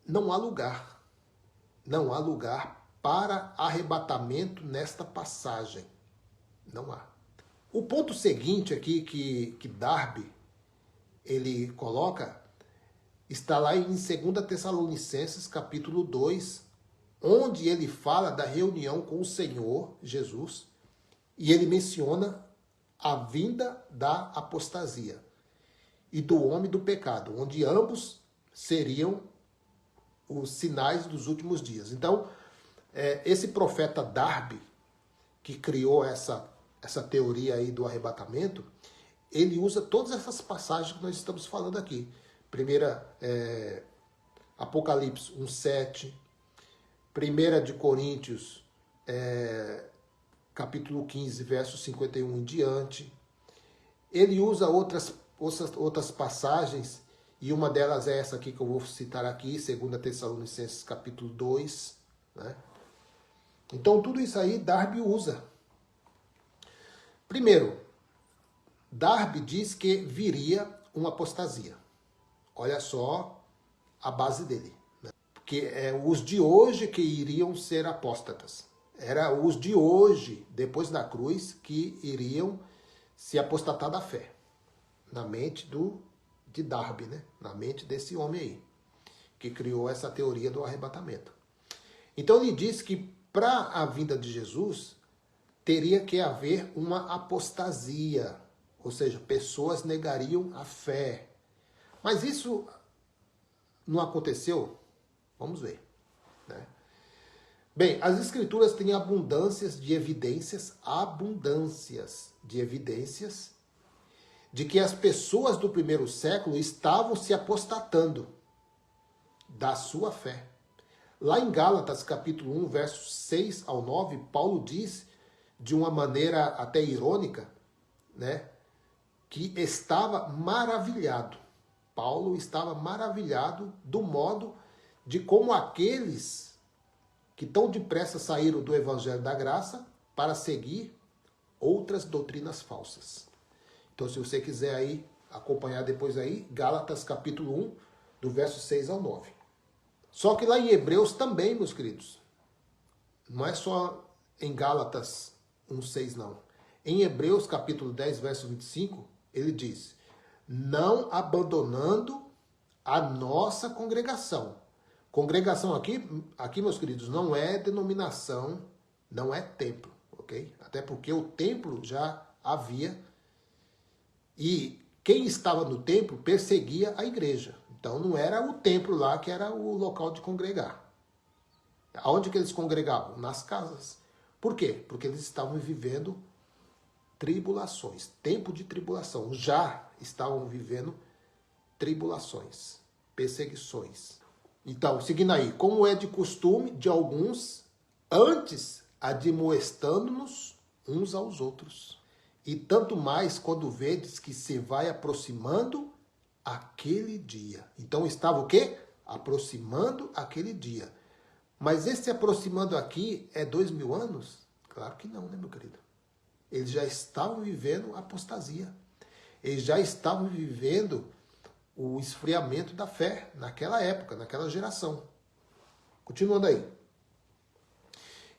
não há lugar para arrebatamento nesta passagem. Não há. O ponto seguinte aqui que Darby ele coloca está lá em 2 Tessalonicenses capítulo 2, onde ele fala da reunião com o Senhor Jesus e ele menciona a vinda da apostasia e do homem do pecado, onde ambos seriam os sinais dos últimos dias. Então, esse profeta Darby, que criou essa teoria aí do arrebatamento, ele usa todas essas passagens que nós estamos falando aqui. Primeira, Apocalipse 1:7, 1 de Coríntios, capítulo 15, verso 51 em diante. Ele usa outras passagens, e uma delas é essa aqui que eu vou citar aqui, 2 Tessalonicenses capítulo 2. Né? Então tudo isso aí Darby usa. Primeiro, Darby diz que viria uma apostasia. Olha só a base dele. Né? Porque é os de hoje que iriam ser apóstatas. Era os de hoje, depois da cruz, que iriam se apostatar da fé. Na mente de Darby, né? Na mente desse homem aí, que criou essa teoria do arrebatamento. Então ele diz que para a vinda de Jesus, teria que haver uma apostasia. Ou seja, pessoas negariam a fé. Mas isso não aconteceu? Vamos ver. Né? Bem, as Escrituras têm abundâncias de evidências de que as pessoas do primeiro século estavam se apostatando da sua fé. Lá em Gálatas, capítulo 1, versos 6 ao 9, Paulo diz, de uma maneira até irônica, né, que estava maravilhado. Paulo estava maravilhado do modo de como aqueles que tão depressa saíram do Evangelho da Graça para seguir outras doutrinas falsas. Então, se você quiser aí acompanhar depois aí, Gálatas capítulo 1, do verso 6 ao 9. Só que lá em Hebreus também, meus queridos, não é só em Gálatas 1:6 não. Em Hebreus capítulo 10, verso 25, ele diz: não abandonando a nossa congregação. Congregação aqui, meus queridos, não é denominação, não é templo, ok? Até porque o templo já havia, e quem estava no templo perseguia a igreja. Então não era o templo lá que era o local de congregar. Aonde que eles congregavam? Nas casas. Por quê? Porque eles estavam vivendo tribulações, tempo de tribulação. Já estavam vivendo tribulações, perseguições. Então, seguindo aí, como é de costume de alguns, antes admoestando-nos uns aos outros. E tanto mais quando vedes que se vai aproximando aquele dia. Então estava o quê? Aproximando aquele dia. Mas esse aproximando aqui é 2000 anos? Claro que não, né, meu querido? Eles já estavam vivendo apostasia. Eles já estavam vivendo o esfriamento da fé naquela época, naquela geração. Continuando aí.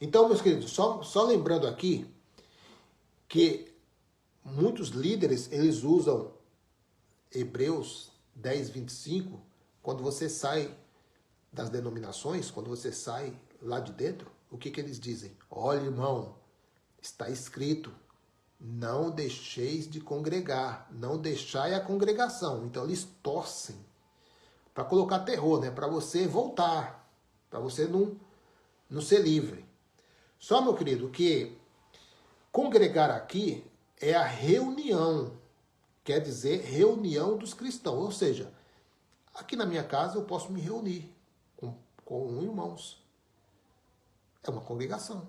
Então, meus queridos, só lembrando aqui que muitos líderes, eles usam Hebreus 10, 25, quando você sai das denominações, quando você sai lá de dentro, o que eles dizem? Olha, irmão, está escrito, não deixeis de congregar, não deixai a congregação. Então eles torcem para colocar terror, né? Para você voltar, para você não ser livre. Só, meu querido, que congregar aqui é a reunião, quer dizer reunião dos cristãos. Ou seja, aqui na minha casa eu posso me reunir com irmãos. É uma congregação.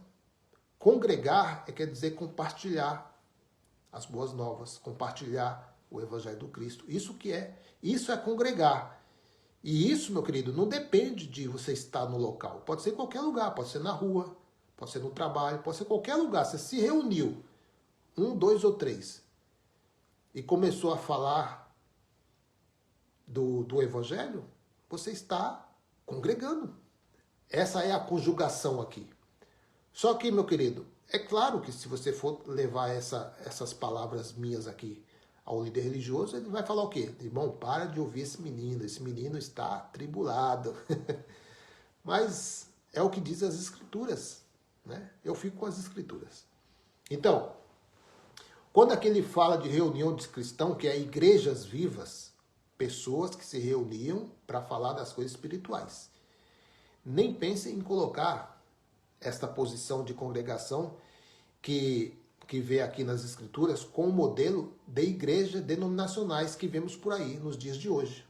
Congregar quer dizer compartilhar as boas novas, compartilhar o Evangelho do Cristo. Isso é congregar. E isso, meu querido, não depende de você estar no local. Pode ser em qualquer lugar, pode ser na rua, pode ser no trabalho, pode ser em qualquer lugar. Você se reuniu, 1, 2 ou 3, e começou a falar do Evangelho, você está congregando. Essa é a conjugação aqui. Só que, meu querido, é claro que se você for levar essas palavras minhas aqui ao líder religioso, ele vai falar o quê? Irmão, para de ouvir esse menino está atribulado. Mas é o que diz as Escrituras, né? Eu fico com as Escrituras. Então, quando aqui ele fala de reunião de cristãos, que é igrejas vivas, pessoas que se reuniam para falar das coisas espirituais. Nem pensem em colocar esta posição de congregação que vê aqui nas Escrituras com o modelo de igrejas denominacionais que vemos por aí nos dias de hoje.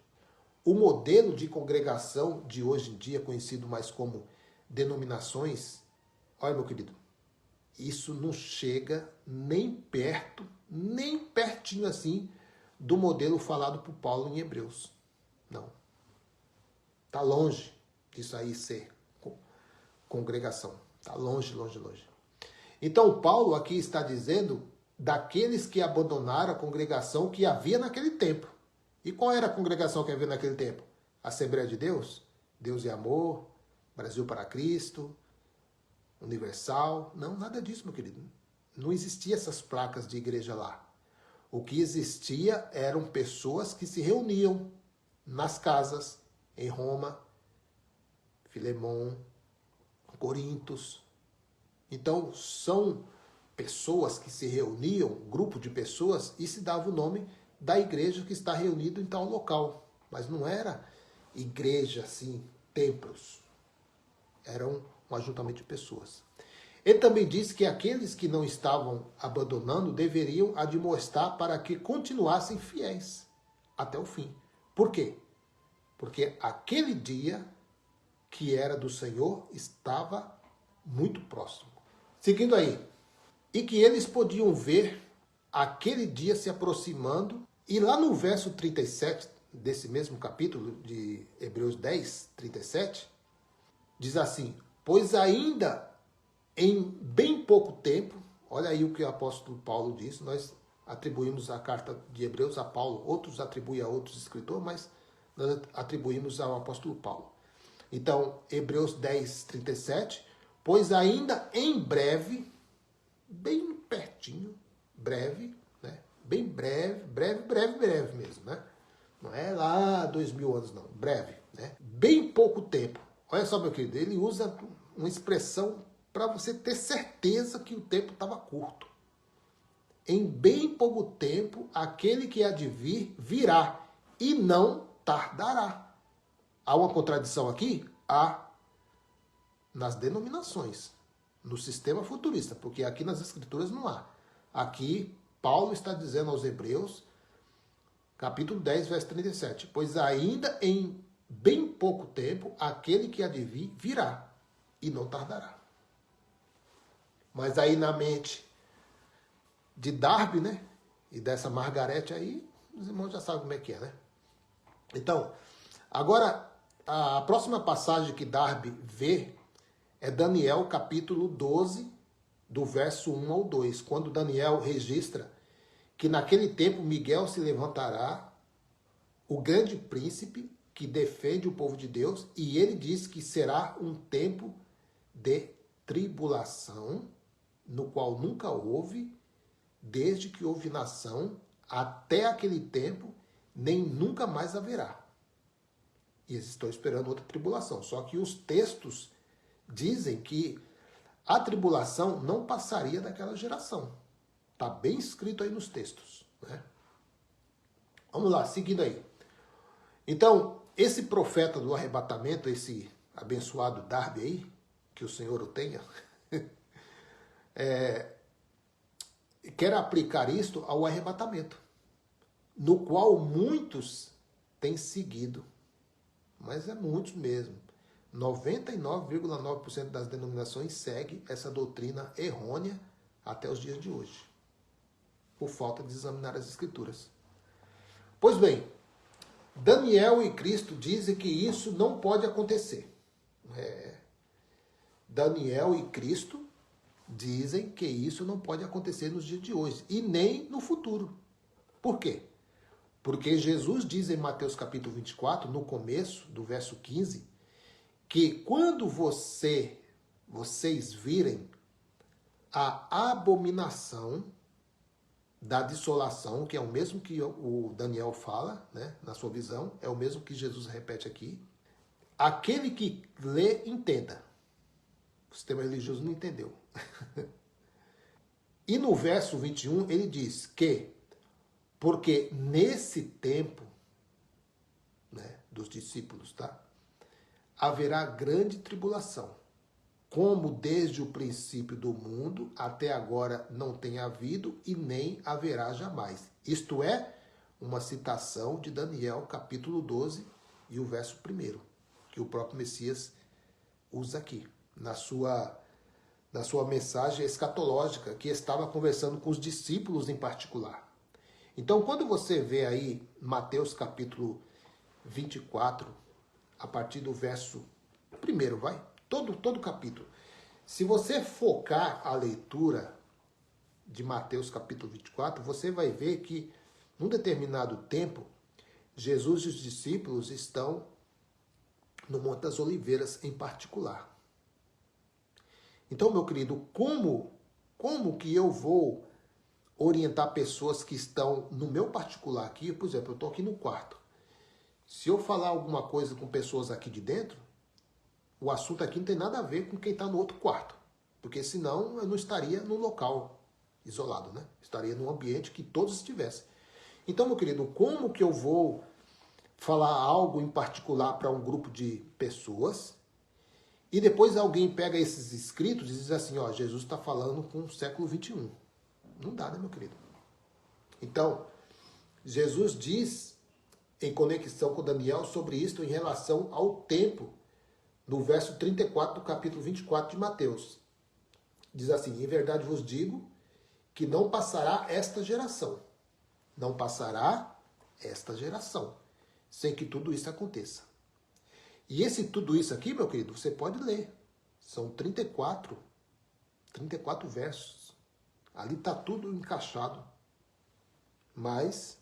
O modelo de congregação de hoje em dia, conhecido mais como denominações, olha, meu querido, isso não chega nem perto, nem pertinho assim do modelo falado por Paulo em Hebreus. Não. Está longe disso aí ser congregação. Está longe, longe, longe. Então, Paulo aqui está dizendo daqueles que abandonaram a congregação que havia naquele tempo. E qual era a congregação que havia naquele tempo? Assembleia de Deus? Deus e Amor, Brasil para Cristo, Universal. Não, nada disso, meu querido. Não existia essas placas de igreja lá. O que existia eram pessoas que se reuniam nas casas, em Roma, Filemon, Corintos. Então, são pessoas que se reuniam, grupo de pessoas, e se dava o nome da igreja que está reunido em tal local. Mas não era igreja, assim, templos. Eram um ajuntamento de pessoas. Ele também disse que aqueles que não estavam abandonando deveriam admoestar para que continuassem fiéis até o fim. Por quê? Porque aquele dia que era do Senhor estava muito próximo. Seguindo aí, e que eles podiam ver aquele dia se aproximando, e lá no verso 37 desse mesmo capítulo de Hebreus 10, 37, diz assim: pois ainda em bem pouco tempo, olha aí o que o apóstolo Paulo diz, nós atribuímos a carta de Hebreus a Paulo, outros atribuem a outros escritores, mas nós atribuímos ao apóstolo Paulo. Então, Hebreus 10, 37, pois ainda em breve, bem pertinho, breve, né? Bem breve, breve mesmo, né? Não é lá 2000 anos, não, breve, né? Bem pouco tempo. Olha só, meu querido, ele usa uma expressão para você ter certeza que o tempo estava curto. Em bem pouco tempo, aquele que há de vir, virá, e não tardará. Há uma contradição aqui? Há. Nas denominações, no sistema futurista, porque aqui nas Escrituras não há. Aqui, Paulo está dizendo aos Hebreus, capítulo 10, verso 37, pois ainda em bem pouco tempo, aquele que há de vir, virá, e não tardará. Mas aí na mente de Darby, né, e dessa Margarete aí, os irmãos já sabem como é que é, né? Então, agora, a próxima passagem que Darby vê é Daniel capítulo 12, do verso 1 ao 2, quando Daniel registra que naquele tempo Miguel se levantará, o grande príncipe que defende o povo de Deus, e ele diz que será um tempo de tribulação, no qual nunca houve, desde que houve nação, até aquele tempo, nem nunca mais haverá. E eles estão esperando outra tribulação. Só que os textos dizem que a tribulação não passaria daquela geração. Está bem escrito aí nos textos, né? Vamos lá, seguindo aí. Então, esse profeta do arrebatamento, esse abençoado Darby aí, que o Senhor o tenha, quer aplicar isto ao arrebatamento, no qual muitos têm seguido. Mas é muitos mesmo. 99,9% das denominações segue essa doutrina errônea até os dias de hoje, por falta de examinar as Escrituras. Pois bem, Daniel e Cristo dizem que isso não pode acontecer. Daniel e Cristo dizem que isso não pode acontecer nos dias de hoje e nem no futuro. Por quê? Porque Jesus diz em Mateus capítulo 24, no começo do verso 15, que quando vocês virem a abominação da dissolação, que é o mesmo que o Daniel fala, né, na sua visão, é o mesmo que Jesus repete aqui, aquele que lê, entenda. O sistema religioso não entendeu. E no verso 21 ele diz que, porque nesse tempo né, dos discípulos, tá? Haverá grande tribulação, como desde o princípio do mundo até agora não tem havido e nem haverá jamais. Isto é uma citação de Daniel, capítulo 12 e o verso 1, que o próprio Messias usa aqui, na sua mensagem escatológica, que estava conversando com os discípulos em particular. Então, quando você vê aí Mateus capítulo 24, a partir do verso 1, vai? Todo o capítulo. Se você focar a leitura de Mateus capítulo 24, você vai ver que, num determinado tempo, Jesus e os discípulos estão no Monte das Oliveiras em particular. Então, meu querido, como que eu vou orientar pessoas que estão no meu particular aqui? Por exemplo, eu estou aqui no quarto. Se eu falar alguma coisa com pessoas aqui de dentro, o assunto aqui não tem nada a ver com quem está no outro quarto. Porque senão eu não estaria num local isolado, né? Estaria num ambiente que todos estivessem. Então, meu querido, como que eu vou falar algo em particular para um grupo de pessoas e depois alguém pega esses escritos e diz assim, ó, Jesus está falando com o século 21. Não dá, né, meu querido? Então, Jesus diz, em conexão com Daniel, sobre isto em relação ao tempo, no verso 34 do capítulo 24 de Mateus. Diz assim, em verdade vos digo que não passará esta geração. Não passará esta geração sem que tudo isso aconteça. E esse tudo isso aqui, meu querido, você pode ler. São 34 versos. Ali está tudo encaixado. Mas,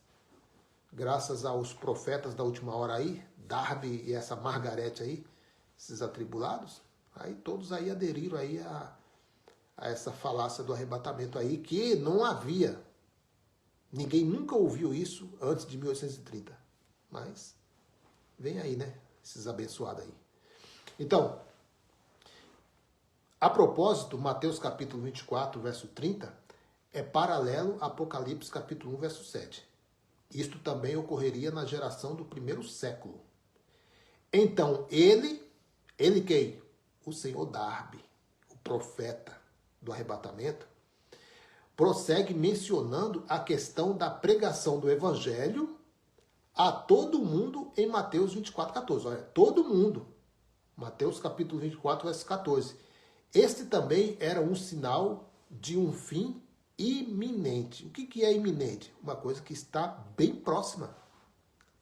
graças aos profetas da última hora aí, Darby e essa Margarete aí, esses atribulados, aí todos aí aderiram aí a essa falácia do arrebatamento aí, que não havia. Ninguém nunca ouviu isso antes de 1830. Mas, vem aí, né? Esses abençoados aí. Então, a propósito, Mateus capítulo 24, verso 30, é paralelo a Apocalipse capítulo 1, verso 7. Isto também ocorreria na geração do primeiro século. Então, ele quem? O Senhor Darby, o profeta do arrebatamento, prossegue mencionando a questão da pregação do evangelho a todo mundo em Mateus 24, 14. Olha, todo mundo. Mateus capítulo 24, verso 14. Este também era um sinal de um fim iminente. O que é iminente? Uma coisa que está bem próxima.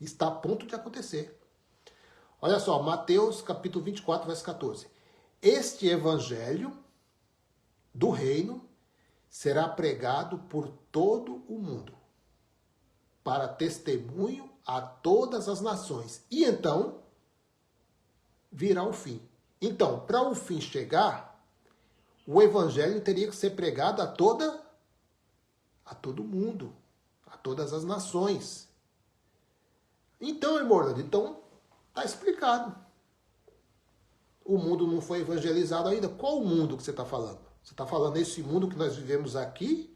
Está a ponto de acontecer. Olha só, Mateus capítulo 24, verso 14. Este evangelho do reino será pregado por todo o mundo, para testemunho a todas as nações. E então virá o fim. Então, para o fim chegar, o evangelho teria que ser pregado a todo mundo, a todas as nações. Então, irmão, então está explicado. O mundo não foi evangelizado ainda. Qual o mundo que você está falando? Você está falando esse mundo que nós vivemos aqui?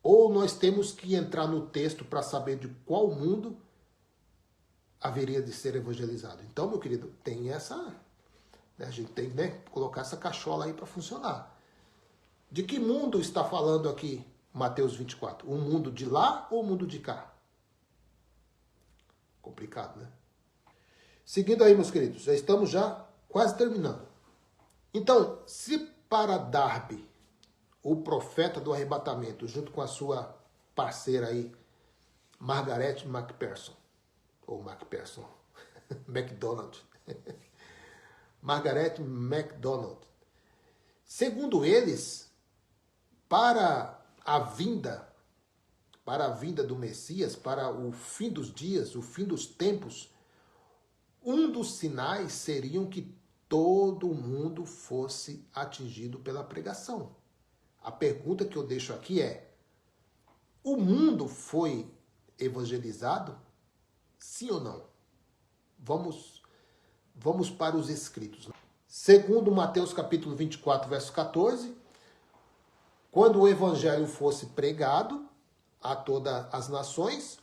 Ou nós temos que entrar no texto para saber de qual mundo haveria de ser evangelizado? Então, meu querido, tem essa... Né, a gente tem que colocar essa cachola aí para funcionar. De que mundo está falando aqui Mateus 24? O mundo de lá ou o mundo de cá? Complicado, né? Seguindo aí, meus queridos, já estamos quase terminando. Então, se para Darby, o profeta do arrebatamento, junto com a sua parceira aí, Margaret MacPherson, ou MacPherson, MacDonald, Margaret MacDonald, segundo eles, para a vinda do Messias, para o fim dos dias, o fim dos tempos, um dos sinais seriam que todo mundo fosse atingido pela pregação. A pergunta que eu deixo aqui é: o mundo foi evangelizado? Sim ou não? Vamos para os escritos. Segundo Mateus capítulo 24, verso 14, quando o evangelho fosse pregado a todas as nações,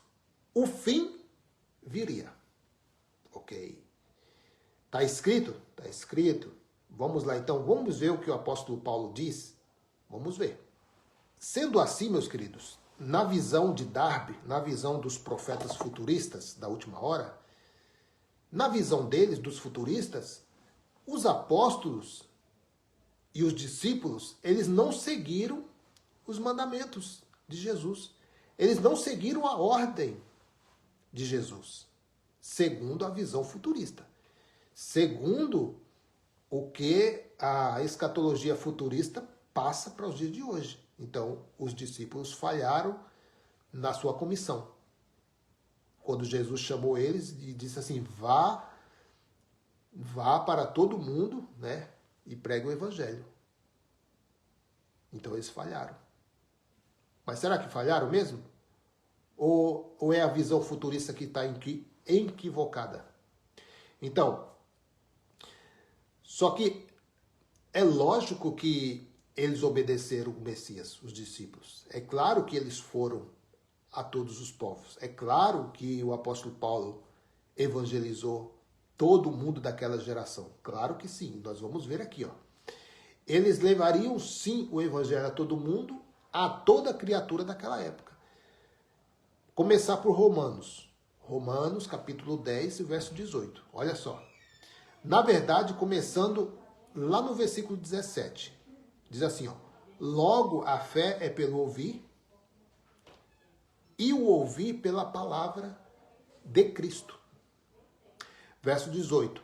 o fim viria. Ok. Está escrito? Está escrito. Vamos lá então, vamos ver o que o apóstolo Paulo diz? Vamos ver. Sendo assim, meus queridos, na visão de Darby, na visão dos profetas futuristas da última hora, na visão deles, dos futuristas, os apóstolos e os discípulos, eles não seguiram os mandamentos de Jesus. Eles não seguiram a ordem de Jesus, segundo a visão futurista. Segundo o que a escatologia futurista passa para os dias de hoje. Então, os discípulos falharam na sua comissão. Quando Jesus chamou eles e disse assim, vá para todo mundo, né, e pregue o evangelho. Então eles falharam. Mas será que falharam mesmo? Ou é a visão futurista que está equivocada? Então, só que é lógico que eles obedeceram o Messias, os discípulos. É claro que eles foram a todos os povos. É claro que o apóstolo Paulo evangelizou todo mundo daquela geração. Claro que sim. Nós vamos ver aqui, ó. Eles levariam sim o evangelho a todo mundo, a toda criatura daquela época. Começar por Romanos. Romanos, capítulo 10, verso 18. Olha só. Na verdade, começando lá no versículo 17. Diz assim, ó. Logo a fé é pelo ouvir, e o ouvir pela palavra de Cristo. Verso 18.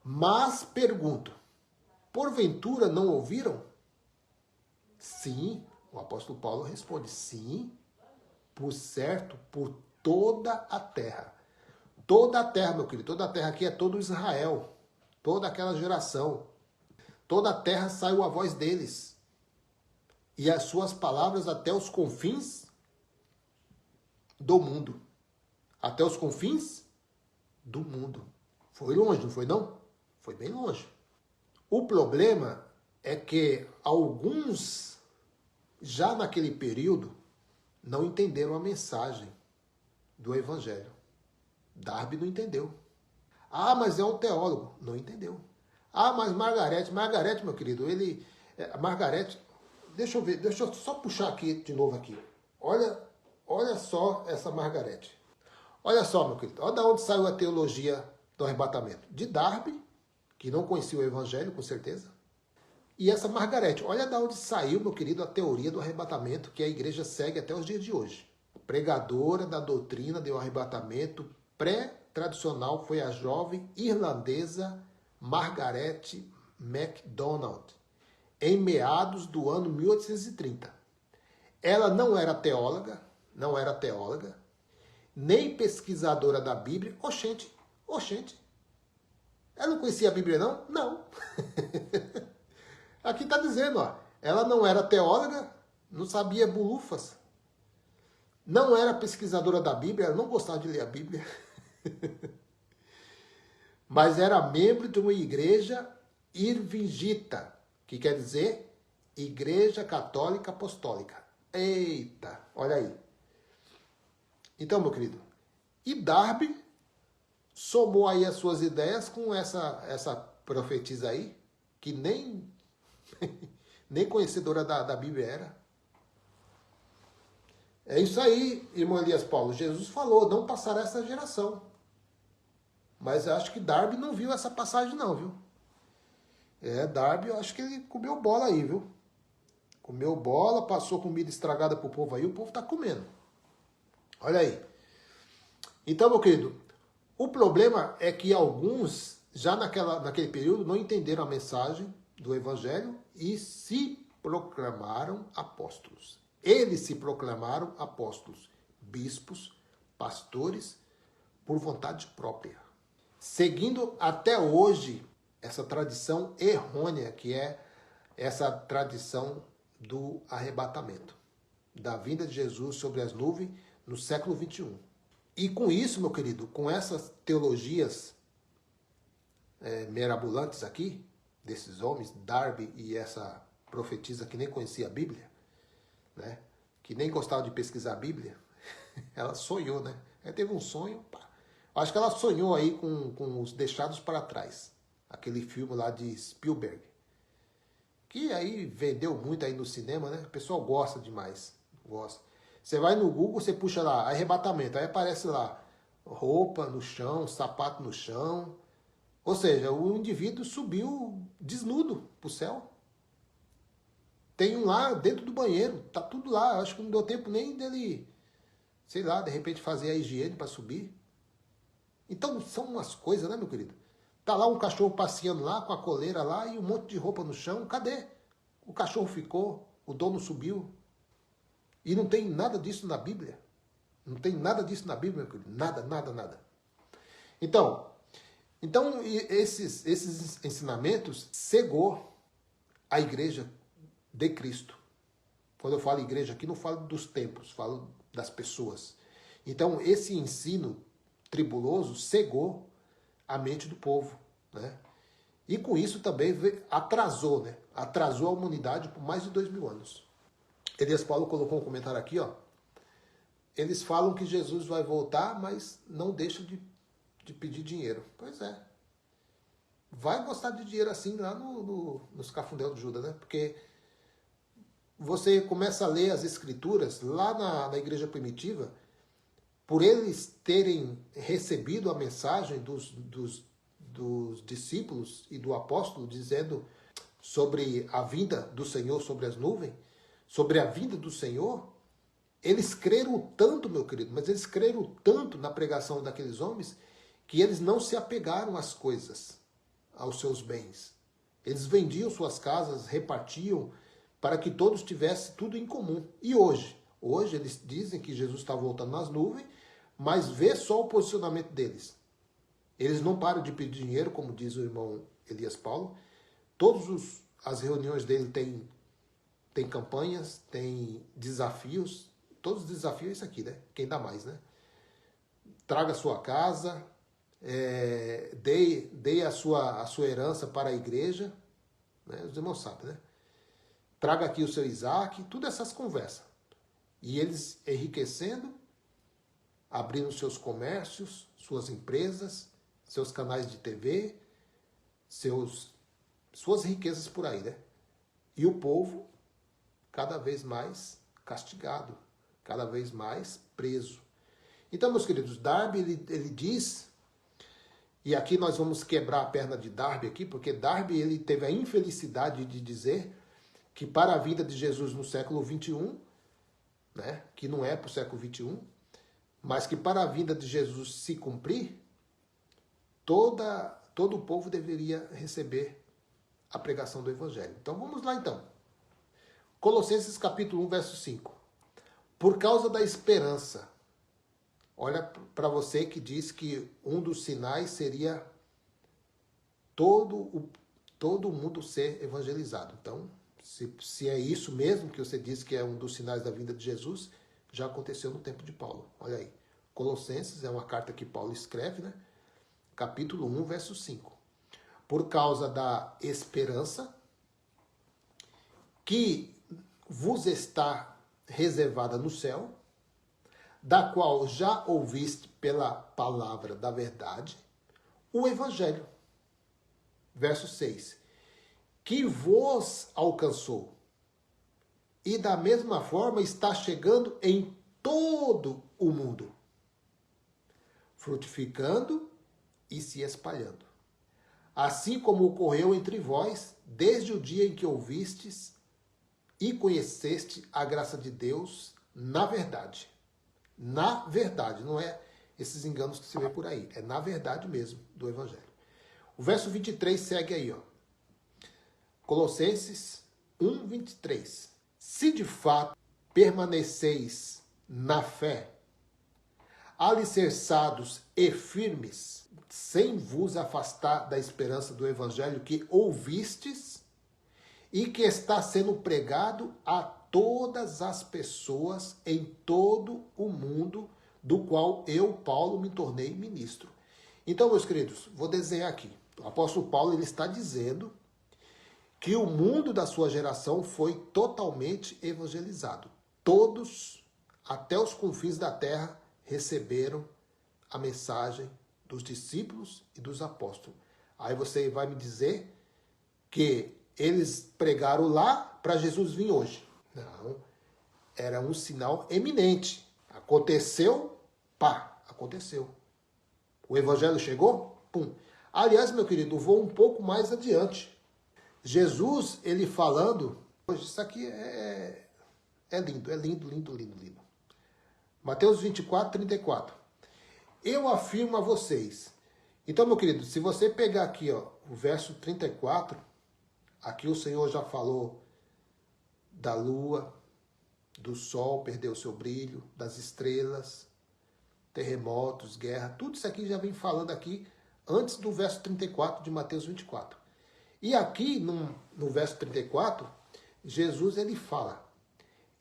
Mas pergunto, porventura não ouviram? Sim, o apóstolo Paulo responde, sim, por certo, por toda a terra. Toda a terra, meu querido, toda a terra aqui é todo Israel, toda aquela geração. Toda a terra saiu a voz deles, e as suas palavras até os confins do mundo. Até os confins do mundo. Foi longe, não foi não? Foi bem longe. O problema é que alguns, já naquele período, não entenderam a mensagem do Evangelho. Darby não entendeu. Ah, mas é um teólogo. Não entendeu. Ah, mas Margarete, meu querido, Margarete, deixa eu ver, deixa eu só puxar aqui de novo aqui. Olha só essa Margarete. Olha só, meu querido, olha de onde saiu a teologia do arrebatamento. De Darby, que não conhecia o Evangelho, com certeza. E essa Margarete, olha de onde saiu, meu querido, a teoria do arrebatamento que a igreja segue até os dias de hoje. Pregadora da doutrina do arrebatamento pré-tradicional foi a jovem irlandesa Margaret MacDonald, em meados do ano 1830. Ela não era teóloga, nem pesquisadora da Bíblia. Oxente. Ela não conhecia a Bíblia, não? Não. Aqui está dizendo, ó, ela não era teóloga, não sabia bulufas, não era pesquisadora da Bíblia, ela não gostava de ler a Bíblia, mas era membro de uma igreja irvingita, que quer dizer Igreja Católica Apostólica. Eita, olha aí. Então, meu querido, e Darby somou aí as suas ideias com essa profetisa aí, que nem conhecedora da Bíblia era. É isso aí, irmão Elias Paulo. Jesus falou, não passará essa geração. Mas eu acho que Darby não viu essa passagem não, viu? Darby, eu acho que ele comeu bola aí, viu? Comeu bola, passou comida estragada pro povo aí, o povo tá comendo. Olha aí. Então, meu querido, o problema é que alguns, já naquele período, não entenderam a mensagem do Evangelho e se proclamaram apóstolos. Eles se proclamaram apóstolos, bispos, pastores, por vontade própria. Seguindo até hoje essa tradição errônea, que é essa tradição do arrebatamento, da vinda de Jesus sobre as nuvens no século 21. E com isso, meu querido, com essas teologias mirabolantes aqui, desses homens, Darby e essa profetisa que nem conhecia a Bíblia, né? Que nem gostava de pesquisar a Bíblia, ela sonhou, né? Ela teve um sonho, pá, Acho que ela sonhou aí com Os Deixados para Trás. Aquele filme lá de Spielberg. Que aí vendeu muito aí no cinema, né? O pessoal gosta demais. Gosta. Você vai no Google, você puxa lá, arrebatamento. Aí aparece lá, roupa no chão, sapato no chão. Ou seja, o indivíduo subiu desnudo pro céu. Tem um lá dentro do banheiro, tá tudo lá. Acho que não deu tempo nem dele, sei lá, de repente fazer a higiene para subir. Então são umas coisas, né, meu querido? Tá lá um cachorro passeando lá com a coleira lá e um monte de roupa no chão. Cadê? O cachorro ficou, o dono subiu. E não tem nada disso na Bíblia. Não tem nada disso na Bíblia, meu querido. Nada, nada, nada. Então esses ensinamentos cegou a igreja de Cristo. Quando eu falo igreja aqui, não falo dos templos, falo das pessoas. Então, esse ensino tribuloso cegou a mente do povo, né? E com isso também atrasou, né? Atrasou a humanidade por mais de 2000 anos. Elias Paulo colocou um comentário aqui, ó. Eles falam que Jesus vai voltar, mas não deixa de pedir dinheiro. Pois é. Vai gostar de dinheiro assim lá nos cafundéus do Judas, né? Porque você começa a ler as escrituras lá na igreja primitiva, por eles terem recebido a mensagem dos discípulos e do apóstolo dizendo sobre a vinda do Senhor sobre as nuvens, sobre a vinda do Senhor, eles creram tanto, meu querido, mas eles creram tanto na pregação daqueles homens que eles não se apegaram às coisas, aos seus bens. Eles vendiam suas casas, repartiam para que todos tivessem tudo em comum. E hoje? Hoje eles dizem que Jesus está voltando nas nuvens, mas vê só o posicionamento deles. Eles não param de pedir dinheiro, como diz o irmão Elias Paulo. Todas as reuniões dele tem campanhas, tem desafios. Todos os desafios é isso aqui, né? Quem dá mais, né? Traga a sua casa, dê a sua herança para a igreja. Né? Os irmãos sabem, né? Traga aqui o seu Isaac, tudo essas conversas. E eles enriquecendo, abrindo seus comércios, suas empresas, seus canais de TV, suas riquezas por aí, né? E o povo cada vez mais castigado, cada vez mais preso. Então, meus queridos, Darby, ele diz, e aqui nós vamos quebrar a perna de Darby aqui, porque Darby ele teve a infelicidade de dizer que para a vinda de Jesus no século 21, né, que não é para o século 21, mas que para a vinda de Jesus se cumprir, todo o povo deveria receber a pregação do Evangelho. Então vamos lá então. Colossenses capítulo 1, verso 5. Por causa da esperança. Olha para você que diz que um dos sinais seria todo o mundo ser evangelizado. Então, se é isso mesmo que você diz que é um dos sinais da vinda de Jesus, já aconteceu no tempo de Paulo. Olha aí. Colossenses é uma carta que Paulo escreve, né? Capítulo 1, verso 5. Por causa da esperança que vos está reservada no céu, da qual já ouviste pela palavra da verdade, o Evangelho. Verso 6. Que vos alcançou, e da mesma forma está chegando em todo o mundo, frutificando e se espalhando. Assim como ocorreu entre vós, desde o dia em que ouvistes e conheceste a graça de Deus na verdade. Na verdade, não é esses enganos que se vê por aí, é na verdade mesmo do Evangelho. O verso 23 segue aí, ó. Colossenses 1, 23. Se de fato permaneceis na fé, alicerçados e firmes, sem vos afastar da esperança do Evangelho que ouvistes e que está sendo pregado a todas as pessoas em todo o mundo, do qual eu, Paulo, me tornei ministro. Então, meus queridos, vou desenhar aqui. O apóstolo Paulo ele está dizendo que o mundo da sua geração foi totalmente evangelizado. Todos, até os confins da terra, receberam a mensagem dos discípulos e dos apóstolos. Aí você vai me dizer que eles pregaram lá para Jesus vir hoje. Não, era um sinal eminente. Aconteceu, pá, aconteceu. O evangelho chegou, pum. Aliás, meu querido, vou um pouco mais adiante. Jesus, ele falando, hoje isso aqui é lindo, é lindo, lindo, lindo, lindo. Mateus 24, 34. Eu afirmo a vocês. Então, meu querido, se você pegar aqui, ó, o verso 34, aqui o Senhor já falou da lua, do sol perdeu o seu brilho, das estrelas, terremotos, guerra, tudo isso aqui já vem falando aqui antes do verso 34 de Mateus 24. E aqui, no verso 34, Jesus ele fala,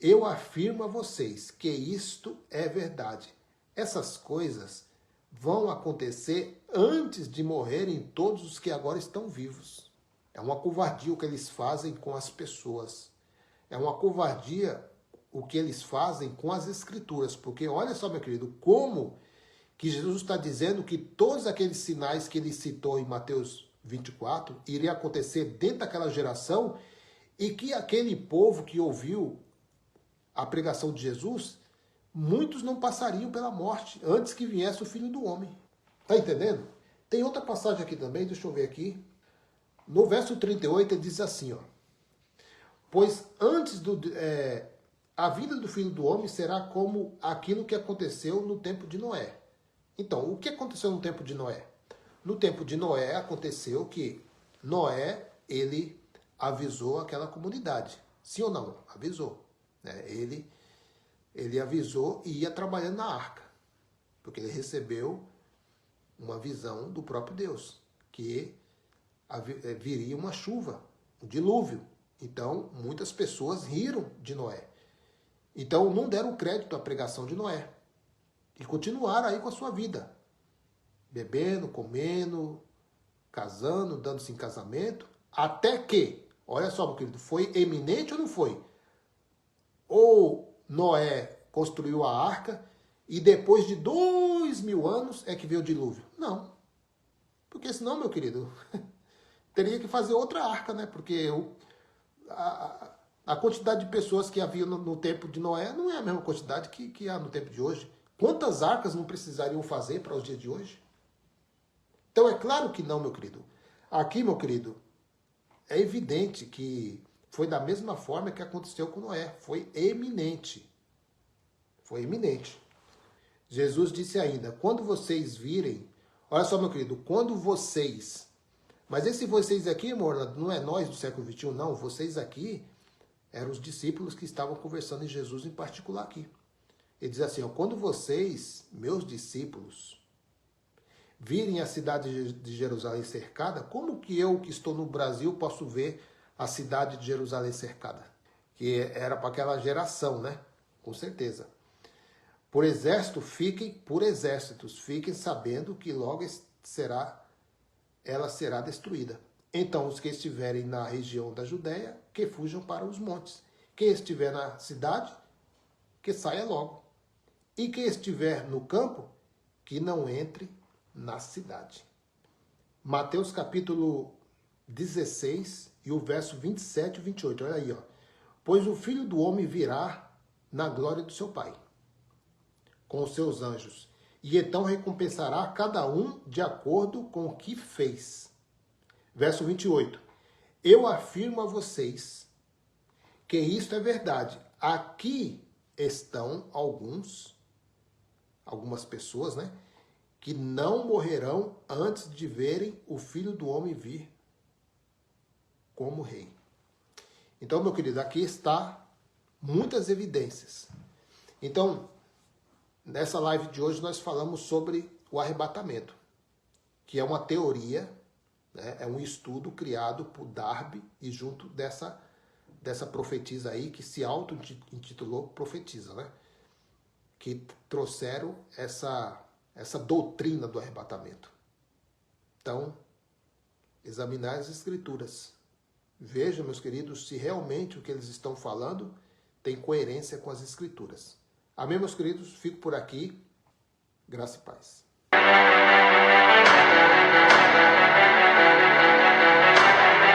eu afirmo a vocês que isto é verdade. Essas coisas vão acontecer antes de morrerem todos os que agora estão vivos. É uma covardia o que eles fazem com as pessoas. É uma covardia o que eles fazem com as escrituras. Porque olha só, meu querido, como que Jesus está dizendo que todos aqueles sinais que ele citou em Mateus 24 iriam acontecer dentro daquela geração e que aquele povo que ouviu a pregação de Jesus, muitos não passariam pela morte antes que viesse o Filho do Homem. Está entendendo? Tem outra passagem aqui também, deixa eu ver aqui. No verso 38 ele diz assim, ó. Pois antes a vinda do Filho do Homem será como aquilo que aconteceu no tempo de Noé. Então, o que aconteceu no tempo de Noé? No tempo de Noé aconteceu que Noé, ele avisou aquela comunidade. Sim ou não? Avisou. Né? Ele avisou e ia trabalhando na arca. Porque ele recebeu uma visão do próprio Deus. Que viria uma chuva, um dilúvio. Então, muitas pessoas riram de Noé. Então, não deram crédito à pregação de Noé. E continuaram aí com a sua vida. Bebendo, comendo, casando, dando-se em casamento. Até que, olha só, meu querido, foi eminente ou não foi? Ou Noé construiu a arca e depois de 2000 anos é que veio o dilúvio? Não. Porque senão, meu querido, teria que fazer outra arca, né? Porque a quantidade de pessoas que havia no tempo de Noé não é a mesma quantidade que há no tempo de hoje. Quantas arcas não precisariam fazer para os dias de hoje? Então é claro que não, meu querido. Aqui, meu querido, é evidente que foi da mesma forma que aconteceu com Noé. Foi eminente. Foi eminente. Jesus disse ainda, quando vocês virem... Olha só, meu querido, quando vocês... Mas esse vocês aqui, amor, não é nós do século XXI, não. Vocês aqui eram os discípulos que estavam conversando em Jesus em particular aqui. Ele diz assim, ó, quando vocês, meus discípulos, virem a cidade de Jerusalém cercada, como que eu, que estou no Brasil, posso ver a cidade de Jerusalém cercada? Que era para aquela geração, né? Com certeza. Por exércitos, fiquem sabendo que logo ela será destruída. Então, os que estiverem na região da Judéia, que fujam para os montes. Quem estiver na cidade, que saia logo. E quem estiver no campo, que não entre na cidade. Mateus capítulo 16 e o verso 27 e 28. Olha aí, ó. Pois o Filho do Homem virá na glória do seu Pai, com os seus anjos, e então recompensará cada um de acordo com o que fez. Verso 28. Eu afirmo a vocês que isto é verdade. Aqui estão algumas pessoas, né, que não morrerão antes de verem o Filho do Homem vir como rei. Então, meu querido, aqui está muitas evidências. Então, nessa live de hoje nós falamos sobre o arrebatamento, que é uma teoria, né, é um estudo criado por Darby e junto dessa profetisa aí que se auto-intitulou profetisa, né? Que trouxeram essa doutrina do arrebatamento. Então, examinar as escrituras. Veja, meus queridos, se realmente o que eles estão falando tem coerência com as escrituras. Amém, meus queridos? Fico por aqui. Graça e paz.